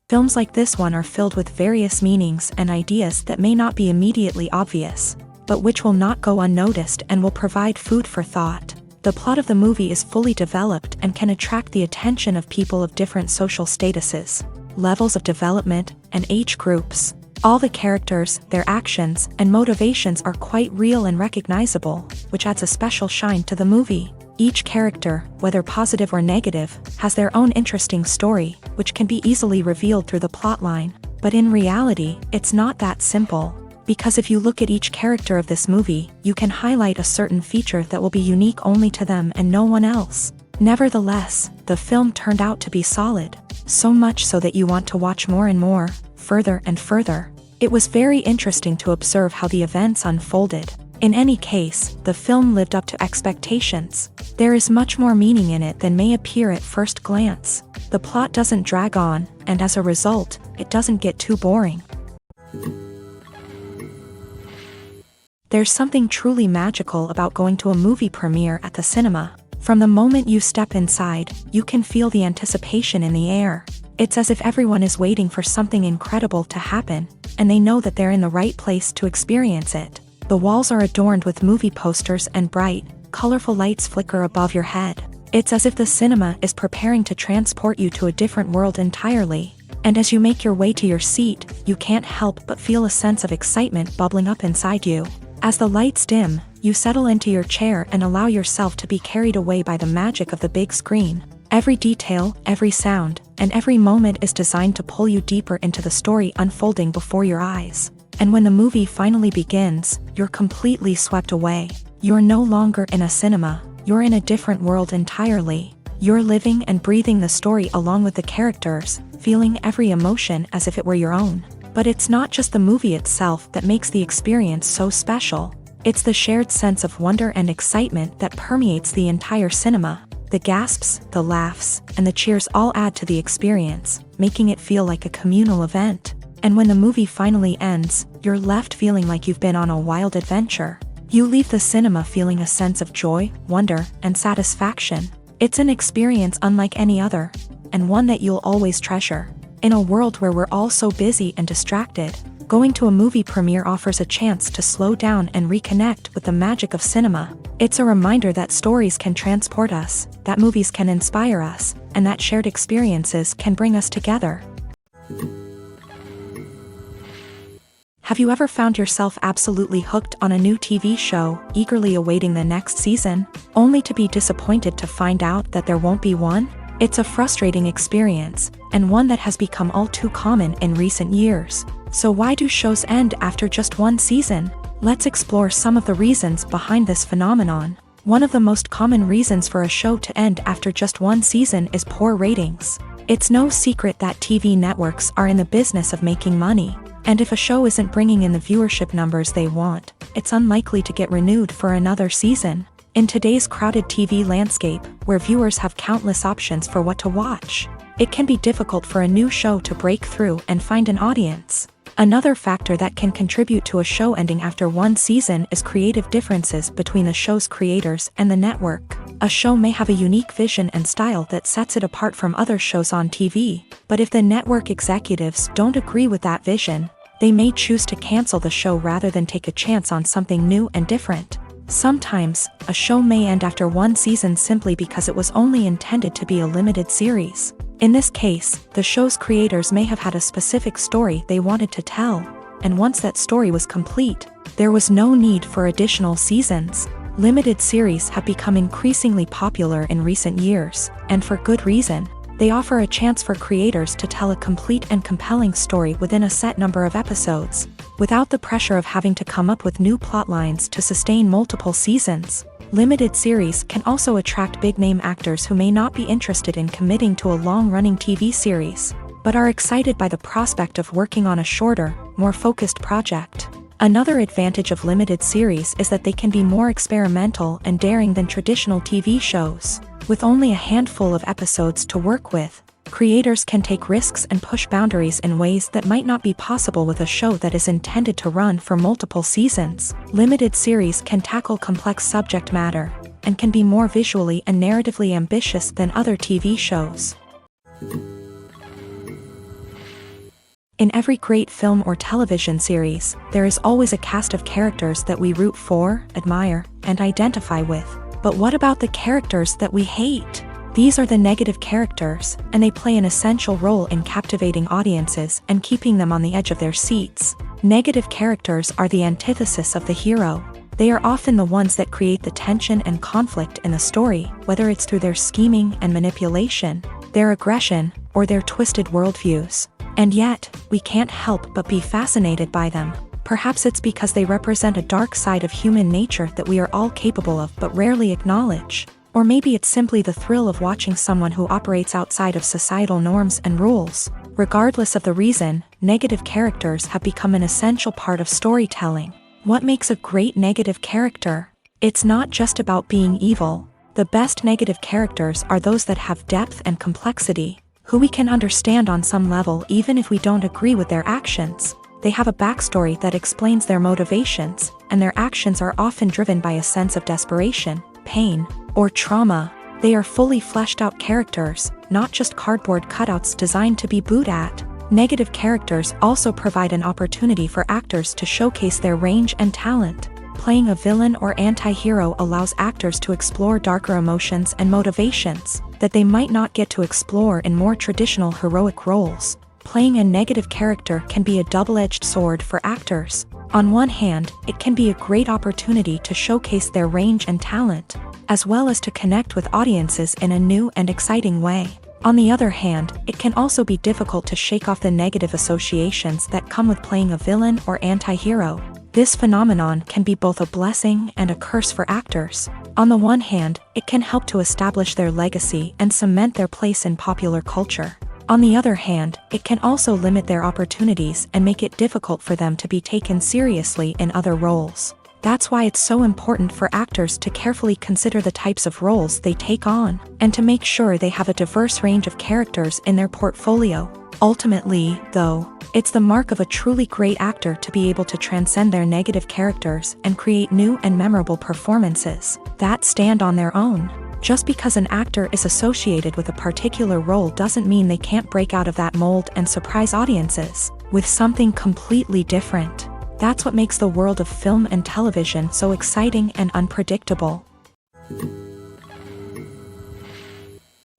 Films like this one are filled with various meanings and ideas that may not be immediately obvious, but which will not go unnoticed and will provide food for thought. The plot of the movie is fully developed and can attract the attention of people of different social statuses, levels of development, and age groups. All the characters, their actions, and motivations are quite real and recognizable, which adds a special shine to the movie. Each character, whether positive or negative, has their own interesting story, which can be easily revealed through the plotline. But in reality, it's not that simple. Because if you look at each character of this movie, you can highlight a certain feature that will be unique only to them and no one else. Nevertheless, the film turned out to be solid. So much so that you want to watch more and more, further and further. It was very interesting to observe how the events unfolded. In any case, the film lived up to expectations. There is much more meaning in it than may appear at first glance. The plot doesn't drag on, and as a result, it doesn't get too boring. There's something truly magical about going to a movie premiere at the cinema. From the moment you step inside, you can feel the anticipation in the air. It's as if everyone is waiting for something incredible to happen, and they know that they're in the right place to experience it. The walls are adorned with movie posters and bright, colorful lights flicker above your head. It's as if the cinema is preparing to transport you to a different world entirely. And as you make your way to your seat, you can't help but feel a sense of excitement bubbling up inside you. As the lights dim, you settle into your chair and allow yourself to be carried away by the magic of the big screen. Every detail, every sound, and every moment is designed to pull you deeper into the story unfolding before your eyes. And when the movie finally begins, you're completely swept away. You're no longer in a cinema, you're in a different world entirely. You're living and breathing the story along with the characters, feeling every emotion as if it were your own. But it's not just the movie itself that makes the experience so special. It's the shared sense of wonder and excitement that permeates the entire cinema. The gasps, the laughs, and the cheers all add to the experience, making it feel like a communal event. And when the movie finally ends, you're left feeling like you've been on a wild adventure. You leave the cinema feeling a sense of joy, wonder, and satisfaction. It's an experience unlike any other, and one that you'll always treasure. In a world where we're all so busy and distracted, going to a movie premiere offers a chance to slow down and reconnect with the magic of cinema. It's a reminder that stories can transport us, that movies can inspire us, and that shared experiences can bring us together. Have you ever found yourself absolutely hooked on a new TV show, eagerly awaiting the next season, only to be disappointed to find out that there won't be one? It's a frustrating experience, and one that has become all too common in recent years. So why do shows end after just one season? Let's explore some of the reasons behind this phenomenon. One of the most common reasons for a show to end after just one season is poor ratings. It's no secret that TV networks are in the business of making money. And if a show isn't bringing in the viewership numbers they want, it's unlikely to get renewed for another season. In today's crowded TV landscape, where viewers have countless options for what to watch, it can be difficult for a new show to break through and find an audience. Another factor that can contribute to a show ending after one season is creative differences between the show's creators and the network. A show may have a unique vision and style that sets it apart from other shows on TV, but if the network executives don't agree with that vision, they may choose to cancel the show rather than take a chance on something new and different. Sometimes, a show may end after one season simply because it was only intended to be a limited series. In this case, the show's creators may have had a specific story they wanted to tell, and once that story was complete, there was no need for additional seasons. Limited series have become increasingly popular in recent years, and for good reason. They offer a chance for creators to tell a complete and compelling story within a set number of episodes, without the pressure of having to come up with new plotlines to sustain multiple seasons. Limited series can also attract big-name actors who may not be interested in committing to a long-running TV series, but are excited by the prospect of working on a shorter, more focused project. Another advantage of limited series is that they can be more experimental and daring than traditional TV shows. With only a handful of episodes to work with, creators can take risks and push boundaries in ways that might not be possible with a show that is intended to run for multiple seasons. Limited series can tackle complex subject matter, and can be more visually and narratively ambitious than other TV shows. In every great film or television series, there is always a cast of characters that we root for, admire, and identify with. But what about the characters that we hate? These are the negative characters, and they play an essential role in captivating audiences and keeping them on the edge of their seats. Negative characters are the antithesis of the hero. They are often the ones that create the tension and conflict in the story, whether it's through their scheming and manipulation, their aggression, or their twisted worldviews. And yet, we can't help but be fascinated by them. Perhaps it's because they represent a dark side of human nature that we are all capable of but rarely acknowledge. Or maybe it's simply the thrill of watching someone who operates outside of societal norms and rules. Regardless of the reason, negative characters have become an essential part of storytelling. What makes a great negative character? It's not just about being evil. The best negative characters are those that have depth and complexity, who we can understand on some level even if we don't agree with their actions. They have a backstory that explains their motivations, and their actions are often driven by a sense of desperation, pain, or trauma. They are fully fleshed out characters, not just cardboard cutouts designed to be booed at. Negative characters also provide an opportunity for actors to showcase their range and talent. Playing a villain or anti-hero allows actors to explore darker emotions and motivations that they might not get to explore in more traditional heroic roles. Playing a negative character can be a double-edged sword for actors. On one hand, it can be a great opportunity to showcase their range and talent, as well as to connect with audiences in a new and exciting way. On the other hand, it can also be difficult to shake off the negative associations that come with playing a villain or anti-hero. This phenomenon can be both a blessing and a curse for actors. On the one hand, it can help to establish their legacy and cement their place in popular culture. On the other hand, it can also limit their opportunities and make it difficult for them to be taken seriously in other roles. That's why it's so important for actors to carefully consider the types of roles they take on, and to make sure they have a diverse range of characters in their portfolio. Ultimately, though, it's the mark of a truly great actor to be able to transcend their negative characters and create new and memorable performances that stand on their own. Just because an actor is associated with a particular role doesn't mean they can't break out of that mold and surprise audiences with something completely different. That's what makes the world of film and television so exciting and unpredictable.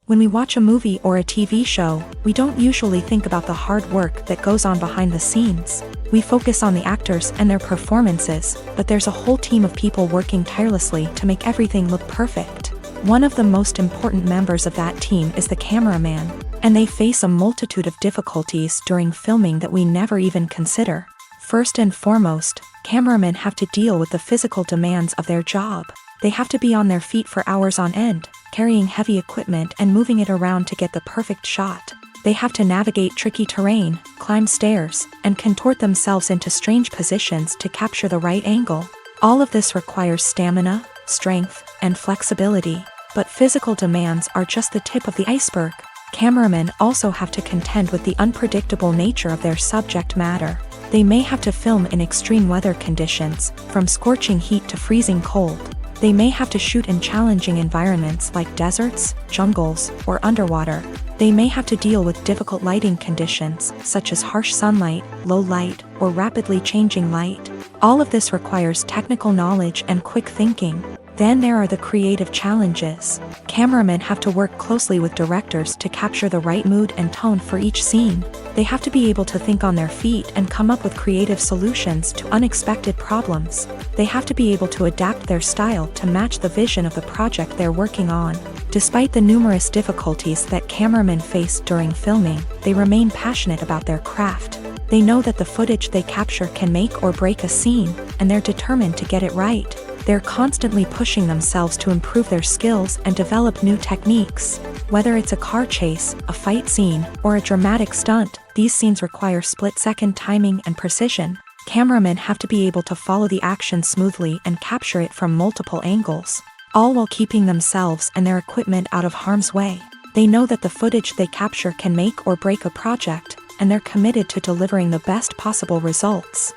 When we watch a movie or a TV show, we don't usually think about the hard work that goes on behind the scenes. We focus on the actors and their performances, but there's a whole team of people working tirelessly to make everything look perfect. One of the most important members of that team is the cameraman, and they face a multitude of difficulties during filming that we never even consider. First and foremost, cameramen have to deal with the physical demands of their job. They have to be on their feet for hours on end, carrying heavy equipment and moving it around to get the perfect shot. They have to navigate tricky terrain, climb stairs, and contort themselves into strange positions to capture the right angle. All of this requires stamina, strength, and flexibility. But physical demands are just the tip of the iceberg. Cameramen also have to contend with the unpredictable nature of their subject matter. They may have to film in extreme weather conditions, from scorching heat to freezing cold. They may have to shoot in challenging environments like deserts, jungles, or underwater. They may have to deal with difficult lighting conditions, such as harsh sunlight, low light, or rapidly changing light. All of this requires technical knowledge and quick thinking. Then there are the creative challenges. Cameramen have to work closely with directors to capture the right mood and tone for each scene. They have to be able to think on their feet and come up with creative solutions to unexpected problems. They have to be able to adapt their style to match the vision of the project they're working on. Despite the numerous difficulties that cameramen face during filming, they remain passionate about their craft. They know that the footage they capture can make or break a scene, and they're determined to get it right. They're constantly pushing themselves to improve their skills and develop new techniques. Whether it's a car chase, a fight scene, or a dramatic stunt, these scenes require split-second timing and precision. Cameramen have to be able to follow the action smoothly and capture it from multiple angles, all while keeping themselves and their equipment out of harm's way. They know that the footage they capture can make or break a project, and they're committed to delivering the best possible results.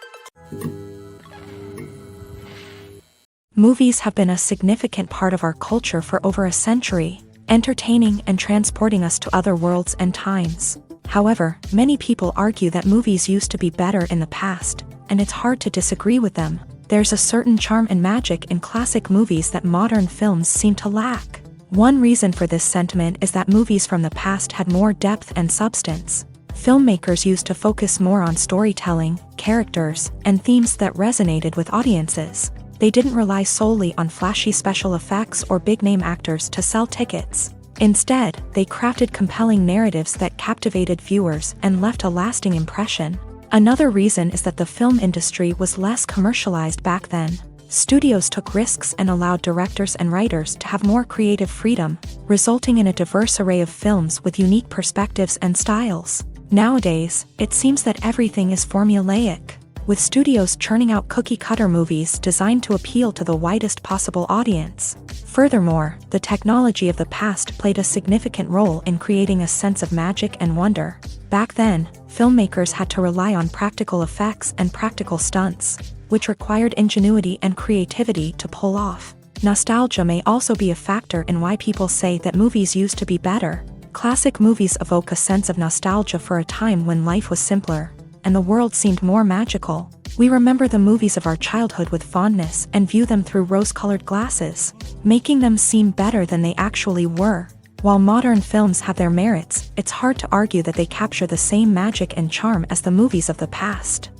Movies have been a significant part of our culture for over a century, entertaining and transporting us to other worlds and times. However, many people argue that movies used to be better in the past, and it's hard to disagree with them. There's a certain charm and magic in classic movies that modern films seem to lack. One reason for this sentiment is that movies from the past had more depth and substance. Filmmakers used to focus more on storytelling, characters, and themes that resonated with audiences. They didn't rely solely on flashy special effects or big-name actors to sell tickets. Instead, they crafted compelling narratives that captivated viewers and left a lasting impression. Another reason is that the film industry was less commercialized back then. Studios took risks and allowed directors and writers to have more creative freedom, resulting in a diverse array of films with unique perspectives and styles. Nowadays, it seems that everything is formulaic, with studios churning out cookie-cutter movies designed to appeal to the widest possible audience. Furthermore, the technology of the past played a significant role in creating a sense of magic and wonder. Back then, filmmakers had to rely on practical effects and practical stunts, which required ingenuity and creativity to pull off. Nostalgia may also be a factor in why people say that movies used to be better. Classic movies evoke a sense of nostalgia for a time when life was simpler, and the world seemed more magical. We remember the movies of our childhood with fondness and view them through rose-colored glasses, making them seem better than they actually were. While modern films have their merits, it's hard to argue that they capture the same magic and charm as the movies of the past.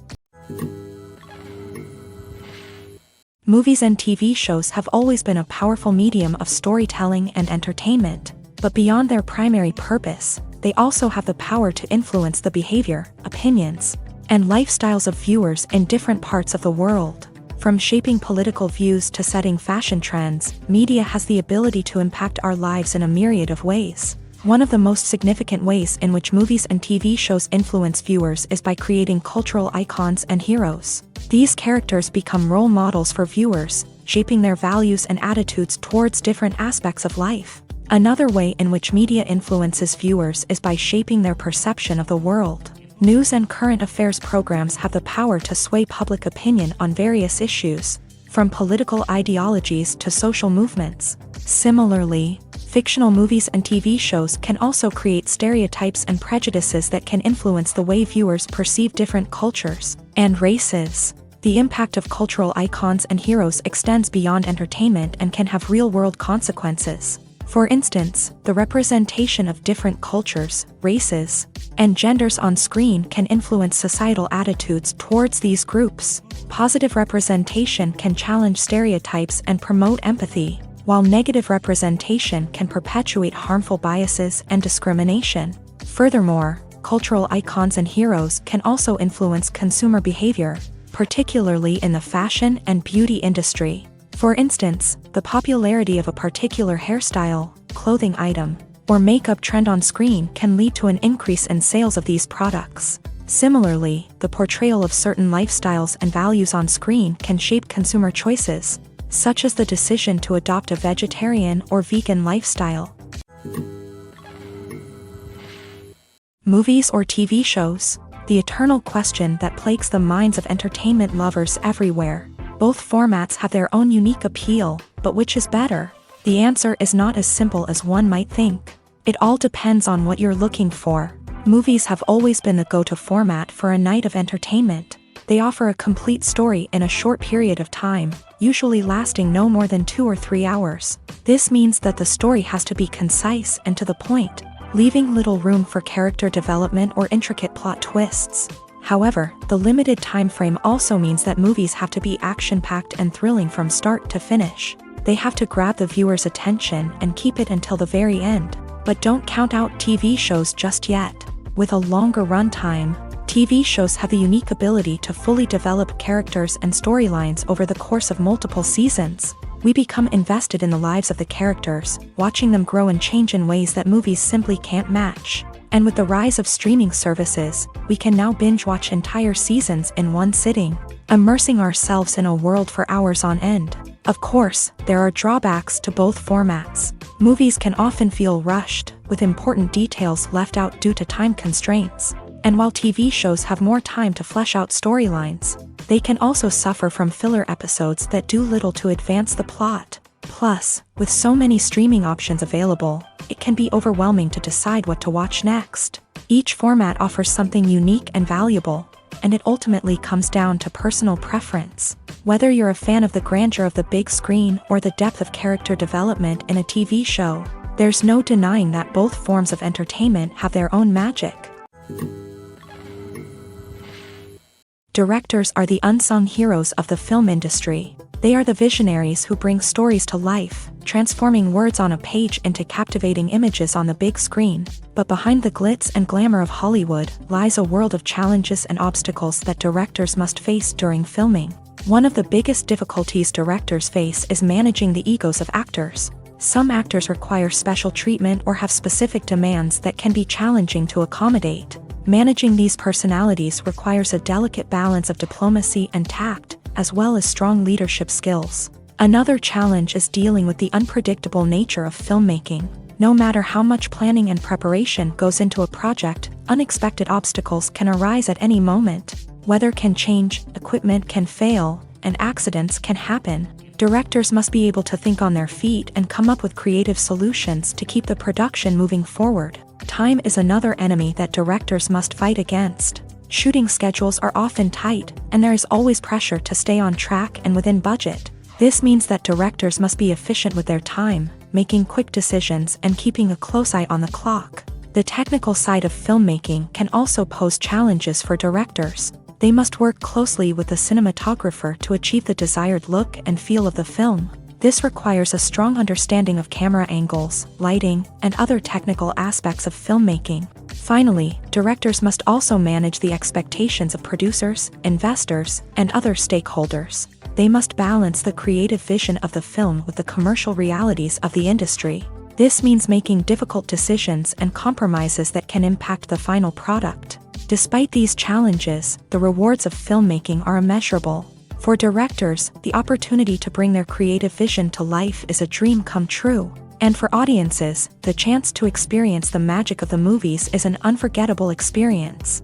Movies and TV shows have always been a powerful medium of storytelling and entertainment, but beyond their primary purpose, they also have the power to influence the behavior, opinions, and lifestyles of viewers in different parts of the world. From shaping political views to setting fashion trends, media has the ability to impact our lives in a myriad of ways. One of the most significant ways in which movies and TV shows influence viewers is by creating cultural icons and heroes. These characters become role models for viewers, shaping their values and attitudes towards different aspects of life. Another way in which media influences viewers is by shaping their perception of the world. News and current affairs programs have the power to sway public opinion on various issues, from political ideologies to social movements. Similarly, fictional movies and TV shows can also create stereotypes and prejudices that can influence the way viewers perceive different cultures and races. The impact of cultural icons and heroes extends beyond entertainment and can have real-world consequences. For instance, the representation of different cultures, races, and genders on screen can influence societal attitudes towards these groups. Positive representation can challenge stereotypes and promote empathy, while negative representation can perpetuate harmful biases and discrimination. Furthermore, cultural icons and heroes can also influence consumer behavior, particularly in the fashion and beauty industry. For instance, the popularity of a particular hairstyle, clothing item, or makeup trend on screen can lead to an increase in sales of these products. Similarly, the portrayal of certain lifestyles and values on screen can shape consumer choices, such as the decision to adopt a vegetarian or vegan lifestyle. Movies or TV shows? The eternal question that plagues the minds of entertainment lovers everywhere. Both formats have their own unique appeal, but which is better? The answer is not as simple as one might think. It all depends on what you're looking for. Movies have always been the go-to format for a night of entertainment. They offer a complete story in a short period of time, usually lasting no more than 2 or 3 hours. This means that the story has to be concise and to the point, leaving little room for character development or intricate plot twists. However, the limited time frame also means that movies have to be action-packed and thrilling from start to finish. They have to grab the viewer's attention and keep it until the very end. But don't count out TV shows just yet. With a longer runtime, TV shows have the unique ability to fully develop characters and storylines over the course of multiple seasons. We become invested in the lives of the characters, watching them grow and change in ways that movies simply can't match. And with the rise of streaming services, we can now binge-watch entire seasons in one sitting, immersing ourselves in a world for hours on end. Of course, there are drawbacks to both formats. Movies can often feel rushed, with important details left out due to time constraints. And while TV shows have more time to flesh out storylines, they can also suffer from filler episodes that do little to advance the plot. Plus, with so many streaming options available, it can be overwhelming to decide what to watch next. Each format offers something unique and valuable, and it ultimately comes down to personal preference. Whether you're a fan of the grandeur of the big screen or the depth of character development in a TV show, there's no denying that both forms of entertainment have their own magic. Directors are the unsung heroes of the film industry. They are the visionaries who bring stories to life, transforming words on a page into captivating images on the big screen. But behind the glitz and glamour of Hollywood lies a world of challenges and obstacles that directors must face during filming. One of the biggest difficulties directors face is managing the egos of actors. Some actors require special treatment or have specific demands that can be challenging to accommodate. Managing these personalities requires a delicate balance of diplomacy and tact, as well as strong leadership skills. Another challenge is dealing with the unpredictable nature of filmmaking. No matter how much planning and preparation goes into a project, unexpected obstacles can arise at any moment. Weather can change, equipment can fail, and accidents can happen. Directors must be able to think on their feet and come up with creative solutions to keep the production moving forward. Time is another enemy that directors must fight against. Shooting schedules are often tight, and there is always pressure to stay on track and within budget. This means that directors must be efficient with their time, making quick decisions and keeping a close eye on the clock. The technical side of filmmaking can also pose challenges for directors. They must work closely with the cinematographer to achieve the desired look and feel of the film. This requires a strong understanding of camera angles, lighting, and other technical aspects of filmmaking. Finally, directors must also manage the expectations of producers, investors, and other stakeholders. They must balance the creative vision of the film with the commercial realities of the industry. This means making difficult decisions and compromises that can impact the final product. Despite these challenges, the rewards of filmmaking are immeasurable. For directors, the opportunity to bring their creative vision to life is a dream come true. And for audiences, the chance to experience the magic of the movies is an unforgettable experience.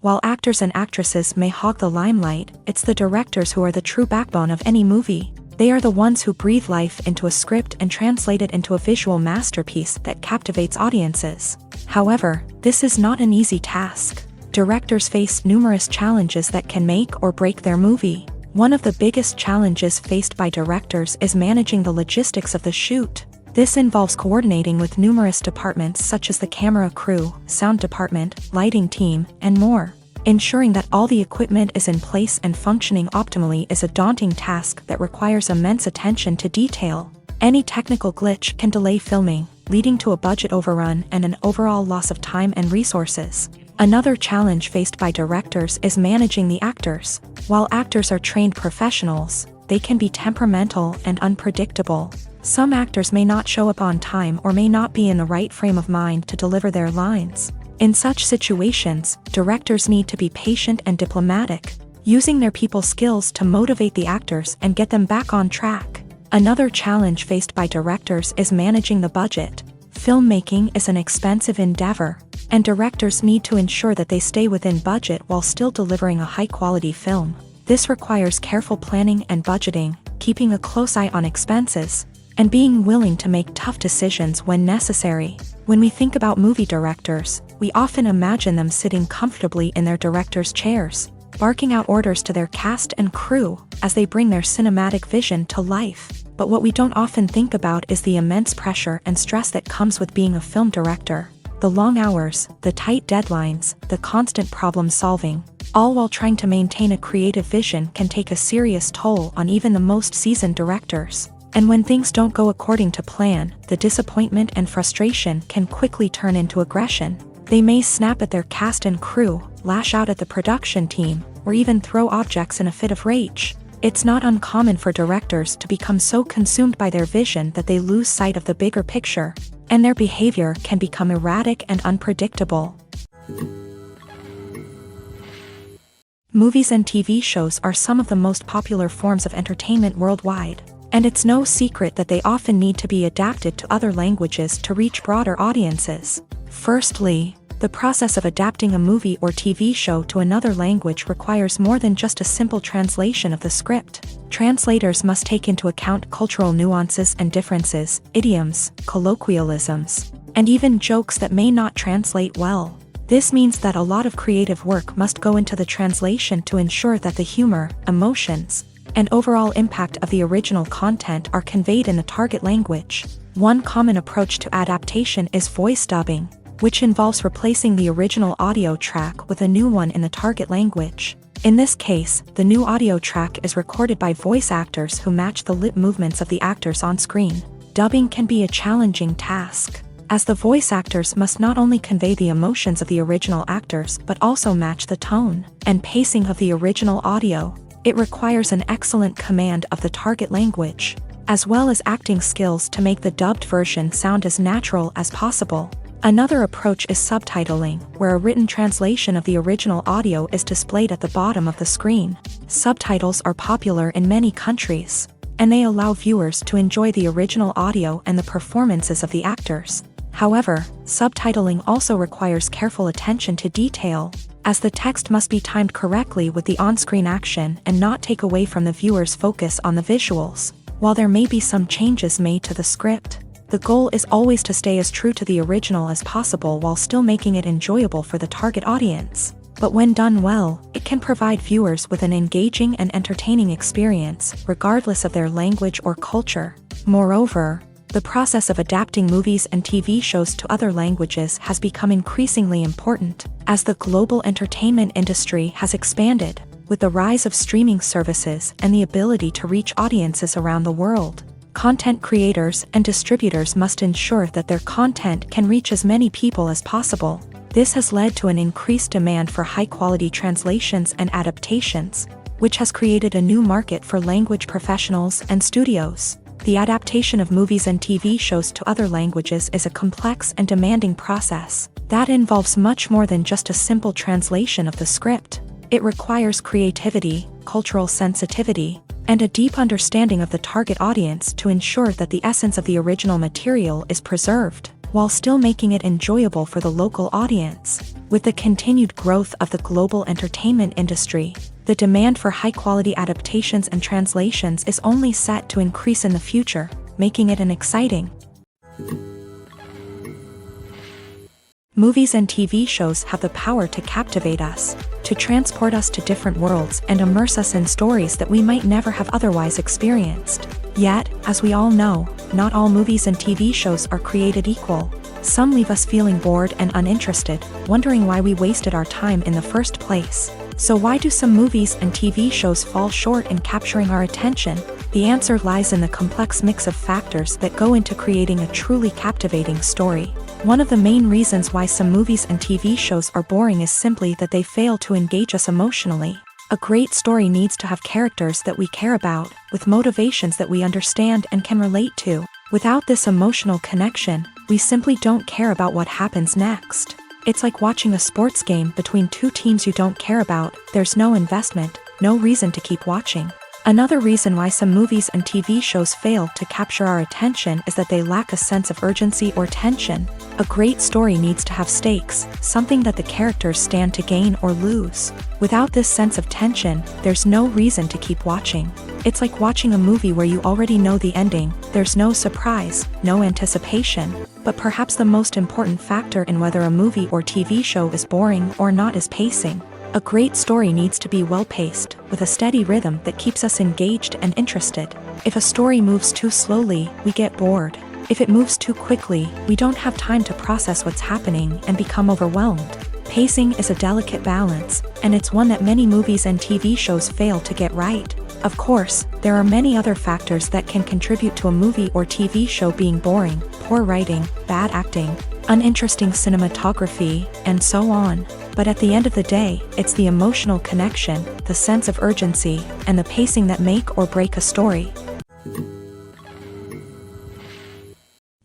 While actors and actresses may hog the limelight, it's the directors who are the true backbone of any movie. They are the ones who breathe life into a script and translate it into a visual masterpiece that captivates audiences. However, this is not an easy task. Directors face numerous challenges that can make or break their movie. One of the biggest challenges faced by directors is managing the logistics of the shoot. This involves coordinating with numerous departments such as the camera crew, sound department, lighting team, and more. Ensuring that all the equipment is in place and functioning optimally is a daunting task that requires immense attention to detail. Any technical glitch can delay filming, leading to a budget overrun and an overall loss of time and resources. Another challenge faced by directors is managing the actors. While actors are trained professionals, they can be temperamental and unpredictable. Some actors may not show up on time or may not be in the right frame of mind to deliver their lines. In such situations, directors need to be patient and diplomatic, using their people skills to motivate the actors and get them back on track. Another challenge faced by directors is managing the budget. Filmmaking is an expensive endeavor, and directors need to ensure that they stay within budget while still delivering a high-quality film. This requires careful planning and budgeting, keeping a close eye on expenses, and being willing to make tough decisions when necessary. When we think about movie directors, we often imagine them sitting comfortably in their director's chairs, barking out orders to their cast and crew as they bring their cinematic vision to life. But what we don't often think about is the immense pressure and stress that comes with being a film director. The long hours, the tight deadlines, the constant problem solving, all while trying to maintain a creative vision can take a serious toll on even the most seasoned directors. And when things don't go according to plan, the disappointment and frustration can quickly turn into aggression. They may snap at their cast and crew, lash out at the production team, or even throw objects in a fit of rage. It's not uncommon for directors to become so consumed by their vision that they lose sight of the bigger picture, and their behavior can become erratic and unpredictable. Movies and TV shows are some of the most popular forms of entertainment worldwide, and it's no secret that they often need to be adapted to other languages to reach broader audiences. Firstly, the process of adapting a movie or TV show to another language requires more than just a simple translation of the script. Translators must take into account cultural nuances and differences, idioms, colloquialisms, and even jokes that may not translate well. This means that a lot of creative work must go into the translation to ensure that the humor, emotions, and overall impact of the original content are conveyed in the target language. One common approach to adaptation is voice dubbing, which involves replacing the original audio track with a new one in the target language. In this case, the new audio track is recorded by voice actors who match the lip movements of the actors on screen. Dubbing can be a challenging task, as the voice actors must not only convey the emotions of the original actors but also match the tone and pacing of the original audio. It requires an excellent command of the target language, as well as acting skills to make the dubbed version sound as natural as possible. Another approach is subtitling, where a written translation of the original audio is displayed at the bottom of the screen. Subtitles are popular in many countries, and they allow viewers to enjoy the original audio and the performances of the actors. However, subtitling also requires careful attention to detail, as the text must be timed correctly with the on-screen action and not take away from the viewer's focus on the visuals. While there may be some changes made to the script, the goal is always to stay as true to the original as possible while still making it enjoyable for the target audience. But when done well, it can provide viewers with an engaging and entertaining experience, regardless of their language or culture. Moreover, the process of adapting movies and TV shows to other languages has become increasingly important, as the global entertainment industry has expanded, with the rise of streaming services and the ability to reach audiences around the world. Content creators and distributors must ensure that their content can reach as many people as possible. This has led to an increased demand for high-quality translations and adaptations, which has created a new market for language professionals and studios. The adaptation of movies and TV shows to other languages is a complex and demanding process that involves much more than just a simple translation of the script. It requires creativity, cultural sensitivity, and a deep understanding of the target audience to ensure that the essence of the original material is preserved, while still making it enjoyable for the local audience. With the continued growth of the global entertainment industry, the demand for high-quality adaptations and translations is only set to increase in the future, making it an exciting. Movies and TV shows have the power to captivate us, to transport us to different worlds and immerse us in stories that we might never have otherwise experienced. Yet, as we all know, not all movies and TV shows are created equal. Some leave us feeling bored and uninterested, wondering why we wasted our time in the first place. So why do some movies and TV shows fall short in capturing our attention? The answer lies in the complex mix of factors that go into creating a truly captivating story. One of the main reasons why some movies and TV shows are boring is simply that they fail to engage us emotionally. A great story needs to have characters that we care about, with motivations that we understand and can relate to. Without this emotional connection, we simply don't care about what happens next. It's like watching a sports game between two teams you don't care about. There's no investment, no reason to keep watching. Another reason why some movies and TV shows fail to capture our attention is that they lack a sense of urgency or tension. A great story needs to have stakes, something that the characters stand to gain or lose. Without this sense of tension, there's no reason to keep watching. It's like watching a movie where you already know the ending. There's no surprise, no anticipation. But perhaps the most important factor in whether a movie or TV show is boring or not is pacing. A great story needs to be well-paced, with a steady rhythm that keeps us engaged and interested. If a story moves too slowly, we get bored. If it moves too quickly, we don't have time to process what's happening and become overwhelmed. Pacing is a delicate balance, and it's one that many movies and TV shows fail to get right. Of course, there are many other factors that can contribute to a movie or TV show being boring: poor writing, bad acting, uninteresting cinematography, and so on. But at the end of the day, it's the emotional connection, the sense of urgency, and the pacing that make or break a story.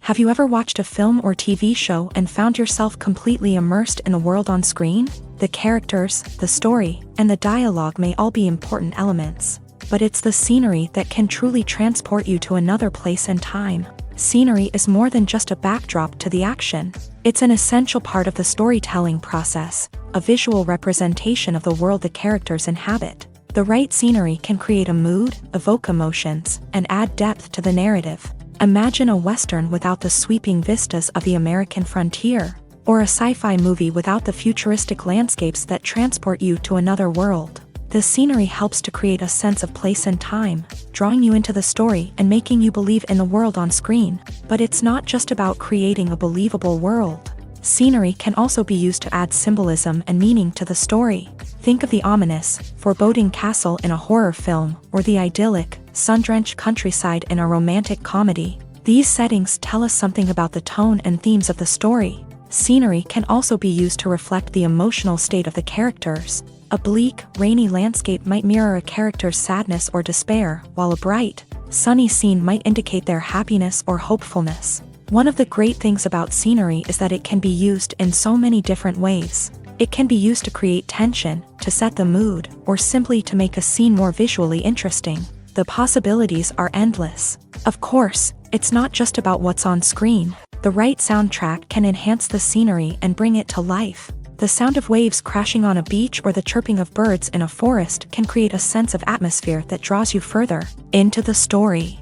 Have you ever watched a film or TV show and found yourself completely immersed in the world on screen? The characters, the story, and the dialogue may all be important elements, but it's the scenery that can truly transport you to another place and time. Scenery is more than just a backdrop to the action. It's an essential part of the storytelling process, a visual representation of the world the characters inhabit. The right scenery can create a mood, evoke emotions, and add depth to the narrative. Imagine a Western without the sweeping vistas of the American frontier, or a sci-fi movie without the futuristic landscapes that transport you to another world. The scenery helps to create a sense of place and time, drawing you into the story and making you believe in the world on screen. But it's not just about creating a believable world. Scenery can also be used to add symbolism and meaning to the story. Think of the ominous, foreboding castle in a horror film, or the idyllic, sun-drenched countryside in a romantic comedy. These settings tell us something about the tone and themes of the story. Scenery can also be used to reflect the emotional state of the characters. A bleak, rainy landscape might mirror a character's sadness or despair, while a bright, sunny scene might indicate their happiness or hopefulness. One of the great things about scenery is that it can be used in so many different ways. It can be used to create tension, to set the mood, or simply to make a scene more visually interesting. The possibilities are endless. Of course, it's not just about what's on screen. The right soundtrack can enhance the scenery and bring it to life. The sound of waves crashing on a beach or the chirping of birds in a forest can create a sense of atmosphere that draws you further into the story.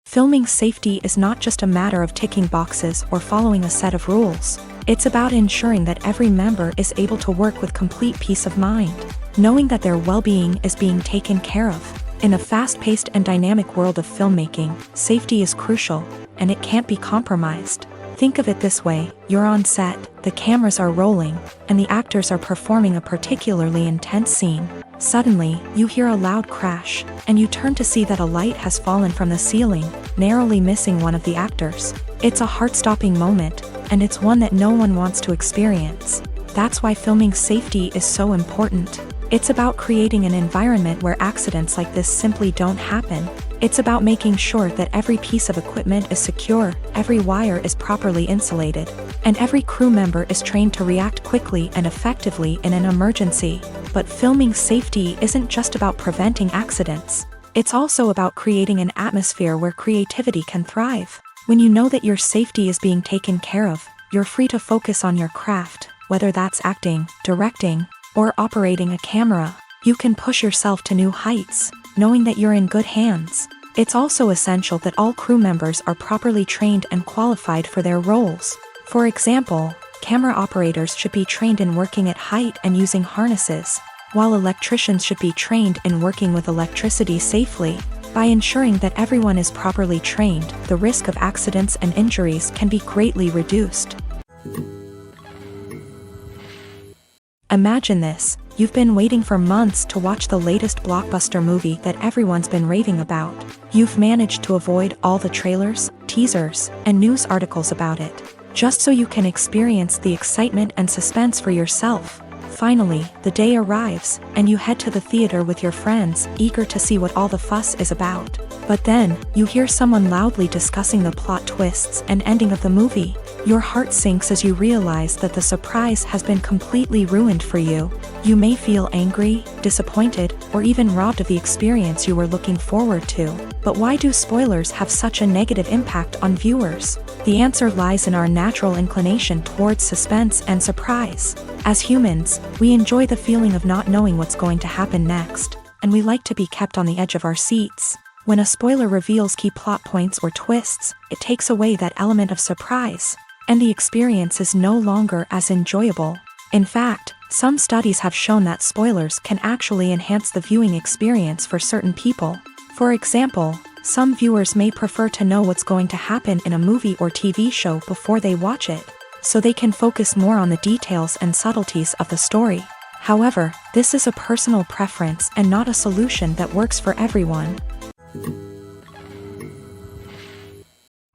Filming safety is not just a matter of ticking boxes or following a set of rules. It's about ensuring that every member is able to work with complete peace of mind, knowing that their well-being is being taken care of. In a fast-paced and dynamic world of filmmaking, safety is crucial, and it can't be compromised. Think of it this way: you're on set, the cameras are rolling, and the actors are performing a particularly intense scene. Suddenly, you hear a loud crash, and you turn to see that a light has fallen from the ceiling, narrowly missing one of the actors. It's a heart-stopping moment, and it's one that no one wants to experience. That's why filming safety is so important. It's about creating an environment where accidents like this simply don't happen. It's about making sure that every piece of equipment is secure, every wire is properly insulated, and every crew member is trained to react quickly and effectively in an emergency. But filming safety isn't just about preventing accidents. It's also about creating an atmosphere where creativity can thrive. When you know that your safety is being taken care of, you're free to focus on your craft, whether that's acting, directing, or operating a camera. You can push yourself to new heights, knowing that you're in good hands. It's also essential that all crew members are properly trained and qualified for their roles. For example, camera operators should be trained in working at height and using harnesses, while electricians should be trained in working with electricity safely. By ensuring that everyone is properly trained, the risk of accidents and injuries can be greatly reduced. Imagine this: you've been waiting for months to watch the latest blockbuster movie that everyone's been raving about. You've managed to avoid all the trailers, teasers, and news articles about it, just so you can experience the excitement and suspense for yourself. Finally, the day arrives, and you head to the theater with your friends, eager to see what all the fuss is about. But then, you hear someone loudly discussing the plot twists and ending of the movie. Your heart sinks as you realize that the surprise has been completely ruined for you. You may feel angry, disappointed, or even robbed of the experience you were looking forward to. But why do spoilers have such a negative impact on viewers? The answer lies in our natural inclination towards suspense and surprise. As humans, we enjoy the feeling of not knowing what's going to happen next, and we like to be kept on the edge of our seats. When a spoiler reveals key plot points or twists, it takes away that element of surprise, and the experience is no longer as enjoyable. In fact, some studies have shown that spoilers can actually enhance the viewing experience for certain people. For example, some viewers may prefer to know what's going to happen in a movie or TV show before they watch it, so they can focus more on the details and subtleties of the story. However, this is a personal preference and not a solution that works for everyone.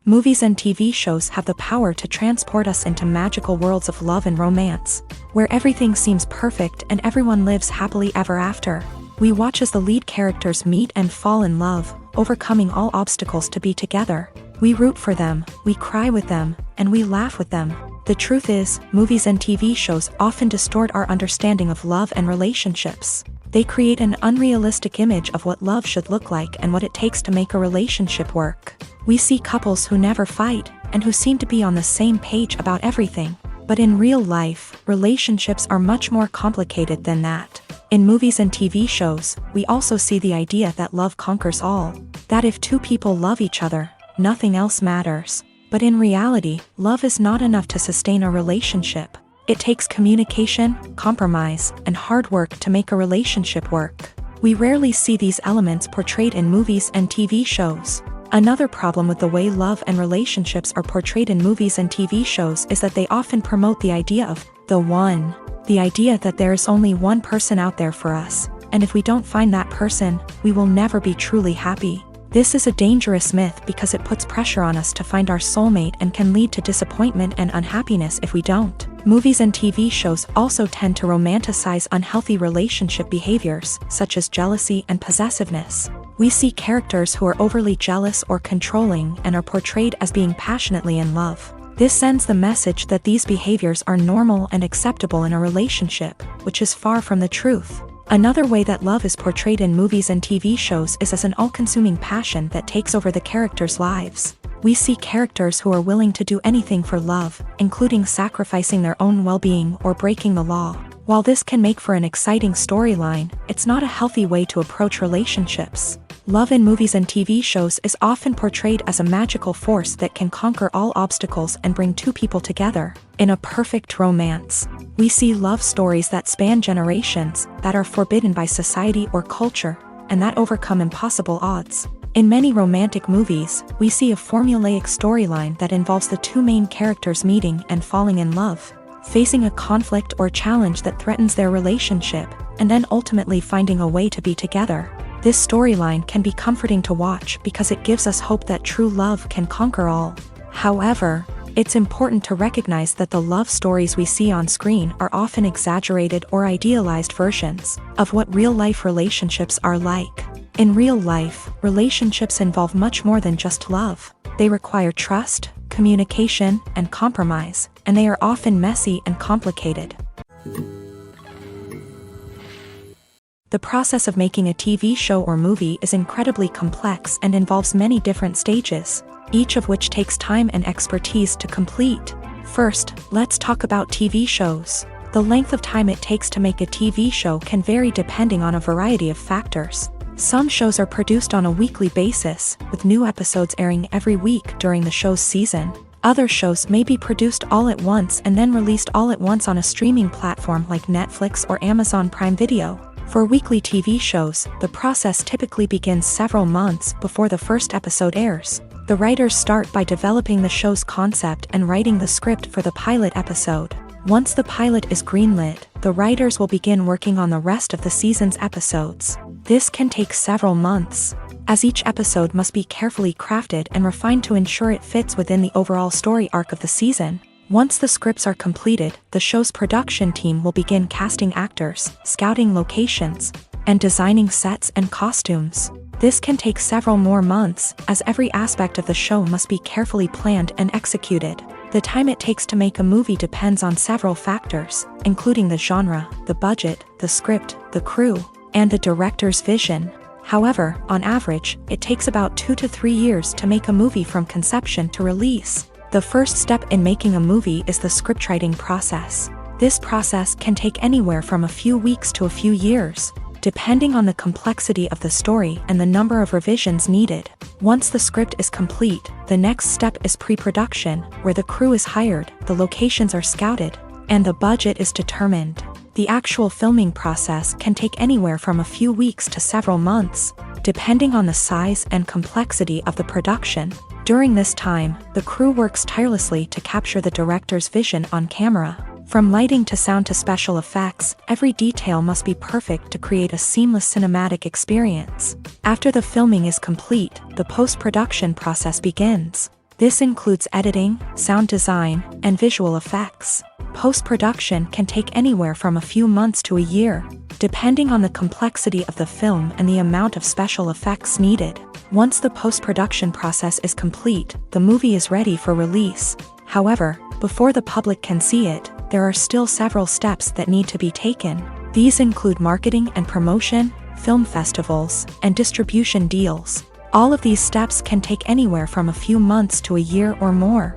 Movies and TV shows have the power to transport us into magical worlds of love and romance, where everything seems perfect and everyone lives happily ever after. We watch as the lead characters meet and fall in love, overcoming all obstacles to be together. We root for them, we cry with them, and we laugh with them. The truth is, movies and TV shows often distort our understanding of love and relationships. They create an unrealistic image of what love should look like and what it takes to make a relationship work. We see couples who never fight, and who seem to be on the same page about everything. But in real life, relationships are much more complicated than that. In movies and TV shows, we also see the idea that love conquers all. That if two people love each other, nothing else matters. But in reality, love is not enough to sustain a relationship. It takes communication, compromise, and hard work to make a relationship work. We rarely see these elements portrayed in movies and TV shows. Another problem with the way love and relationships are portrayed in movies and TV shows is that they often promote the idea of the one. The idea that there is only one person out there for us, and if we don't find that person, we will never be truly happy. This is a dangerous myth because it puts pressure on us to find our soulmate and can lead to disappointment and unhappiness if we don't. Movies and TV shows also tend to romanticize unhealthy relationship behaviors, such as jealousy and possessiveness. We see characters who are overly jealous or controlling and are portrayed as being passionately in love. This sends the message that these behaviors are normal and acceptable in a relationship, which is far from the truth. Another way that love is portrayed in movies and TV shows is as an all-consuming passion that takes over the characters' lives. We see characters who are willing to do anything for love, including sacrificing their own well-being or breaking the law. While this can make for an exciting storyline, it's not a healthy way to approach relationships. Love in movies and TV shows is often portrayed as a magical force that can conquer all obstacles and bring two people together. In a perfect romance, we see love stories that span generations, that are forbidden by society or culture, and that overcome impossible odds. In many romantic movies, we see a formulaic storyline that involves the two main characters meeting and falling in love, facing a conflict or challenge that threatens their relationship, and then ultimately finding a way to be together. This storyline can be comforting to watch because it gives us hope that true love can conquer all. However, it's important to recognize that the love stories we see on screen are often exaggerated or idealized versions of what real-life relationships are like. In real life, relationships involve much more than just love. They require trust, communication, and compromise, and they are often messy and complicated. The process of making a TV show or movie is incredibly complex and involves many different stages, each of which takes time and expertise to complete. First, let's talk about TV shows. The length of time it takes to make a TV show can vary depending on a variety of factors. Some shows are produced on a weekly basis, with new episodes airing every week during the show's season. Other shows may be produced all at once and then released all at once on a streaming platform like Netflix or Amazon Prime Video. For weekly TV shows, the process typically begins several months before the first episode airs. The writers start by developing the show's concept and writing the script for the pilot episode. Once the pilot is greenlit, the writers will begin working on the rest of the season's episodes. This can take several months, as each episode must be carefully crafted and refined to ensure it fits within the overall story arc of the season. Once the scripts are completed, the show's production team will begin casting actors, scouting locations, and designing sets and costumes. This can take several more months, as every aspect of the show must be carefully planned and executed. The time it takes to make a movie depends on several factors, including the genre, the budget, the script, the crew, and the director's vision. However, on average, it takes about 2 to 3 years to make a movie from conception to release. The first step in making a movie is the scriptwriting process. This process can take anywhere from a few weeks to a few years. depending on the complexity of the story and the number of revisions needed. Once the script is complete, the next step is pre-production, where the crew is hired, the locations are scouted, and the budget is determined. The actual filming process can take anywhere from a few weeks to several months, depending on the size and complexity of the production. During this time, the crew works tirelessly to capture the director's vision on camera. From lighting to sound to special effects, every detail must be perfect to create a seamless cinematic experience. After the filming is complete, the post-production process begins. This includes editing, sound design, and visual effects. Post-production can take anywhere from a few months to a year, depending on the complexity of the film and the amount of special effects needed. Once the post-production process is complete, the movie is ready for release. However, before the public can see it, there are still several steps that need to be taken. These include marketing and promotion, film festivals, and distribution deals. All of these steps can take anywhere from a few months to a year or more.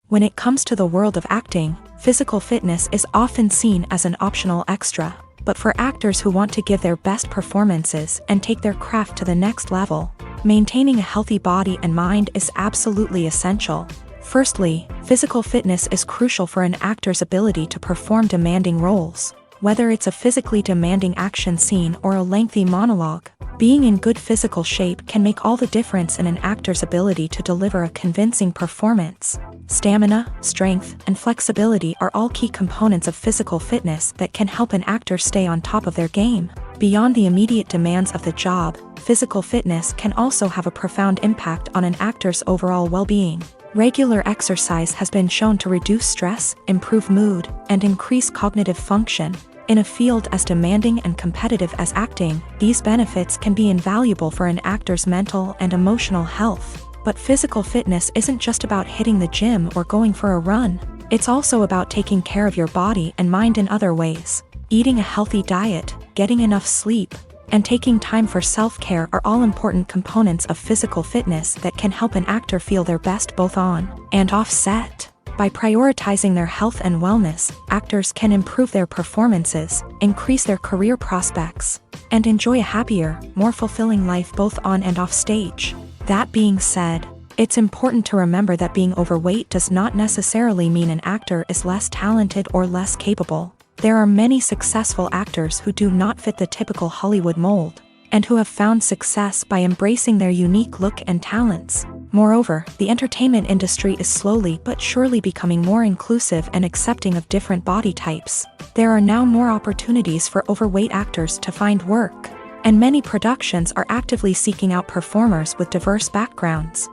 When it comes to the world of acting, physical fitness is often seen as an optional extra. But for actors who want to give their best performances and take their craft to the next level, maintaining a healthy body and mind is absolutely essential. Firstly, physical fitness is crucial for an actor's ability to perform demanding roles. Whether it's a physically demanding action scene or a lengthy monologue, being in good physical shape can make all the difference in an actor's ability to deliver a convincing performance. Stamina, strength, and flexibility are all key components of physical fitness that can help an actor stay on top of their game. Beyond the immediate demands of the job, physical fitness can also have a profound impact on an actor's overall well-being. Regular exercise has been shown to reduce stress, improve mood, and increase cognitive function. In a field as demanding and competitive as acting, these benefits can be invaluable for an actor's mental and emotional health. But physical fitness isn't just about hitting the gym or going for a run. It's also about taking care of your body and mind in other ways. Eating a healthy diet, getting enough sleep, and taking time for self-care are all important components of physical fitness that can help an actor feel their best both on and off set. By prioritizing their health and wellness, actors can improve their performances, increase their career prospects, and enjoy a happier, more fulfilling life both on and off stage. That being said, it's important to remember that being overweight does not necessarily mean an actor is less talented or less capable. There are many successful actors who do not fit the typical Hollywood mold, and who have found success by embracing their unique look and talents. Moreover, the entertainment industry is slowly but surely becoming more inclusive and accepting of different body types. There are now more opportunities for overweight actors to find work, and many productions are actively seeking out performers with diverse backgrounds.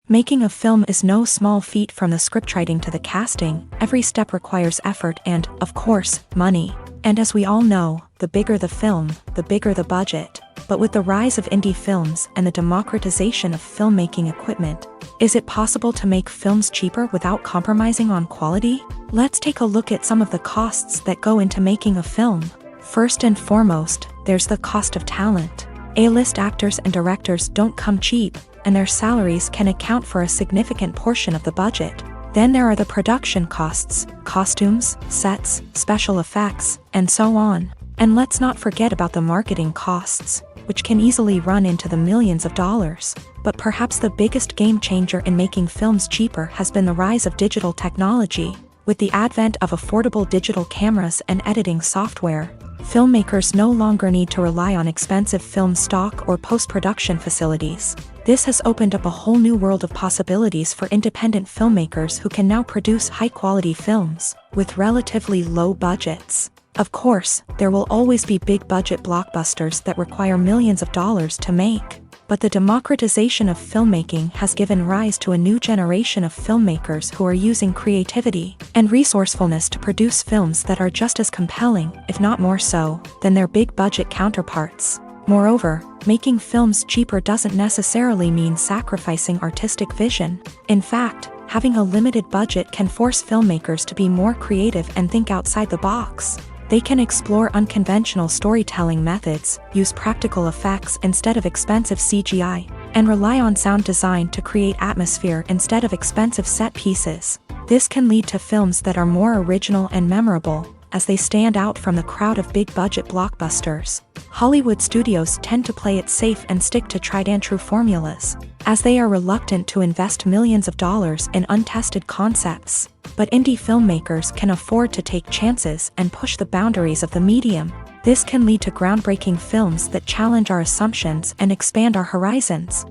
Making a film is no small feat. From the scriptwriting to the casting, every step requires effort and, of course, money. And as we all know, the bigger the film, the bigger the budget. But with the rise of indie films and the democratization of filmmaking equipment, is it possible to make films cheaper without compromising on quality? Let's take a look at some of the costs that go into making a film. First and foremost, there's the cost of talent. A-list actors and directors don't come cheap, and their salaries can account for a significant portion of the budget. Then there are the production costs, costumes, sets, special effects, and so on. And let's not forget about the marketing costs, which can easily run into the millions of dollars. But perhaps the biggest game changer in making films cheaper has been the rise of digital technology. With the advent of affordable digital cameras and editing software, filmmakers no longer need to rely on expensive film stock or post-production facilities. This has opened up a whole new world of possibilities for independent filmmakers who can now produce high-quality films with relatively low budgets. Of course, there will always be big-budget blockbusters that require millions of dollars to make. But the democratization of filmmaking has given rise to a new generation of filmmakers who are using creativity and resourcefulness to produce films that are just as compelling, if not more so, than their big-budget counterparts. Moreover, making films cheaper doesn't necessarily mean sacrificing artistic vision. In fact, having a limited budget can force filmmakers to be more creative and think outside the box. They can explore unconventional storytelling methods, use practical effects instead of expensive CGI, and rely on sound design to create atmosphere instead of expensive set pieces. This can lead to films that are more original and memorable, as they stand out from the crowd of big-budget blockbusters. Hollywood studios tend to play it safe and stick to tried-and-true formulas, as they are reluctant to invest millions of dollars in untested concepts. But indie filmmakers can afford to take chances and push the boundaries of the medium. This can lead to groundbreaking films that challenge our assumptions and expand our horizons.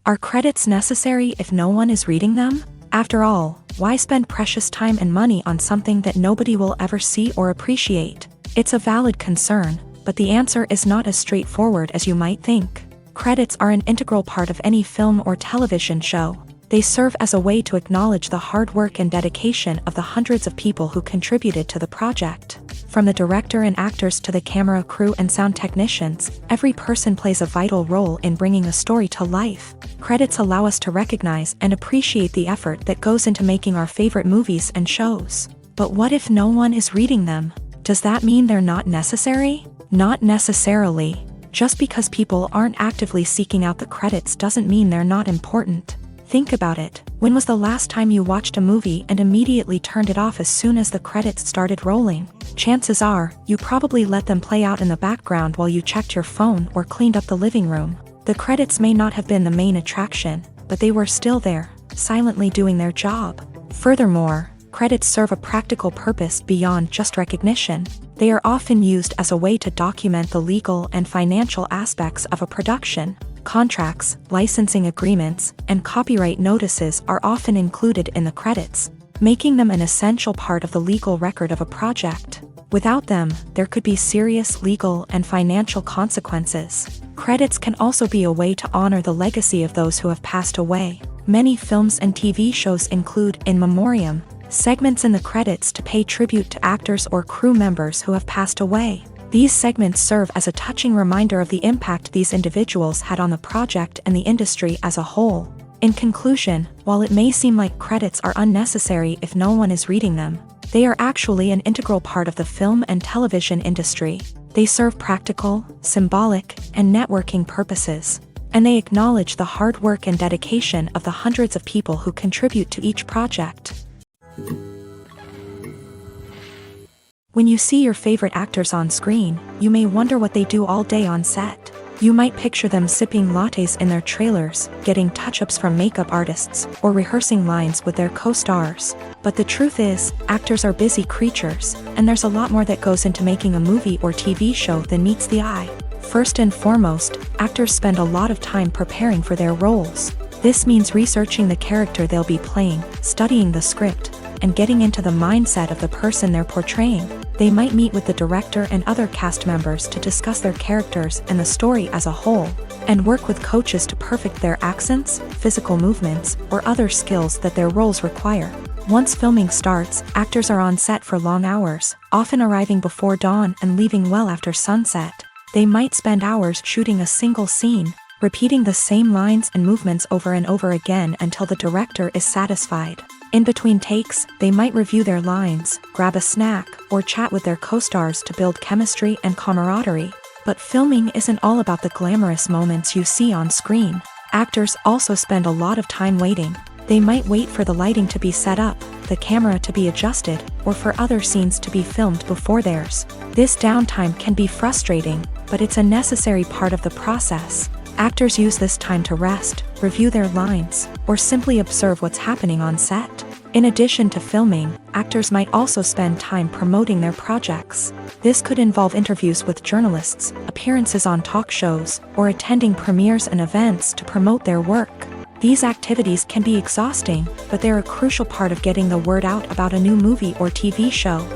Are credits necessary if no one is reading them? After all, why spend precious time and money on something that nobody will ever see or appreciate? It's a valid concern, but the answer is not as straightforward as you might think. Credits are an integral part of any film or television show. They serve as a way to acknowledge the hard work and dedication of the hundreds of people who contributed to the project. From the director and actors to the camera crew and sound technicians, every person plays a vital role in bringing a story to life. Credits allow us to recognize and appreciate the effort that goes into making our favorite movies and shows. But what if no one is reading them? Does that mean they're not necessary? Not necessarily. Just because people aren't actively seeking out the credits doesn't mean they're not important. Think about it. When was the last time you watched a movie and immediately turned it off as soon as the credits started rolling? Chances are, you probably let them play out in the background while you checked your phone or cleaned up the living room. The credits may not have been the main attraction, but they were still there, silently doing their job. Furthermore, credits serve a practical purpose beyond just recognition. They are often used as a way to document the legal and financial aspects of a production. Contracts, licensing agreements, and copyright notices are often included in the credits, making them an essential part of the legal record of a project. Without them, there could be serious legal and financial consequences. Credits can also be a way to honor the legacy of those who have passed away. Many films and TV shows include in memoriam segments in the credits to pay tribute to actors or crew members who have passed away. These segments serve as a touching reminder of the impact these individuals had on the project and the industry as a whole. In conclusion, while it may seem like credits are unnecessary if no one is reading them, they are actually an integral part of the film and television industry. They serve practical, symbolic, and networking purposes, and they acknowledge the hard work and dedication of the hundreds of people who contribute to each project. When you see your favorite actors on screen, you may wonder what they do all day on set. You might picture them sipping lattes in their trailers, getting touch-ups from makeup artists, or rehearsing lines with their co-stars. But the truth is, actors are busy creatures, and there's a lot more that goes into making a movie or TV show than meets the eye. First and foremost, actors spend a lot of time preparing for their roles. This means researching the character they'll be playing, studying the script, and getting into the mindset of the person they're portraying. They might meet with the director and other cast members to discuss their characters and the story as a whole, and work with coaches to perfect their accents, physical movements, or other skills that their roles require. Once filming starts, actors are on set for long hours, often arriving before dawn and leaving well after sunset. They might spend hours shooting a single scene, repeating the same lines and movements over and over again until the director is satisfied. In between takes, they might review their lines, grab a snack, or chat with their co-stars to build chemistry and camaraderie. But filming isn't all about the glamorous moments you see on screen. Actors also spend a lot of time waiting. They might wait for the lighting to be set up, the camera to be adjusted, or for other scenes to be filmed before theirs. This downtime can be frustrating, but it's a necessary part of the process. Actors use this time to rest, review their lines, or simply observe what's happening on set. In addition to filming, actors might also spend time promoting their projects. This could involve interviews with journalists, appearances on talk shows, or attending premieres and events to promote their work. These activities can be exhausting, but they're a crucial part of getting the word out about a new movie or TV show.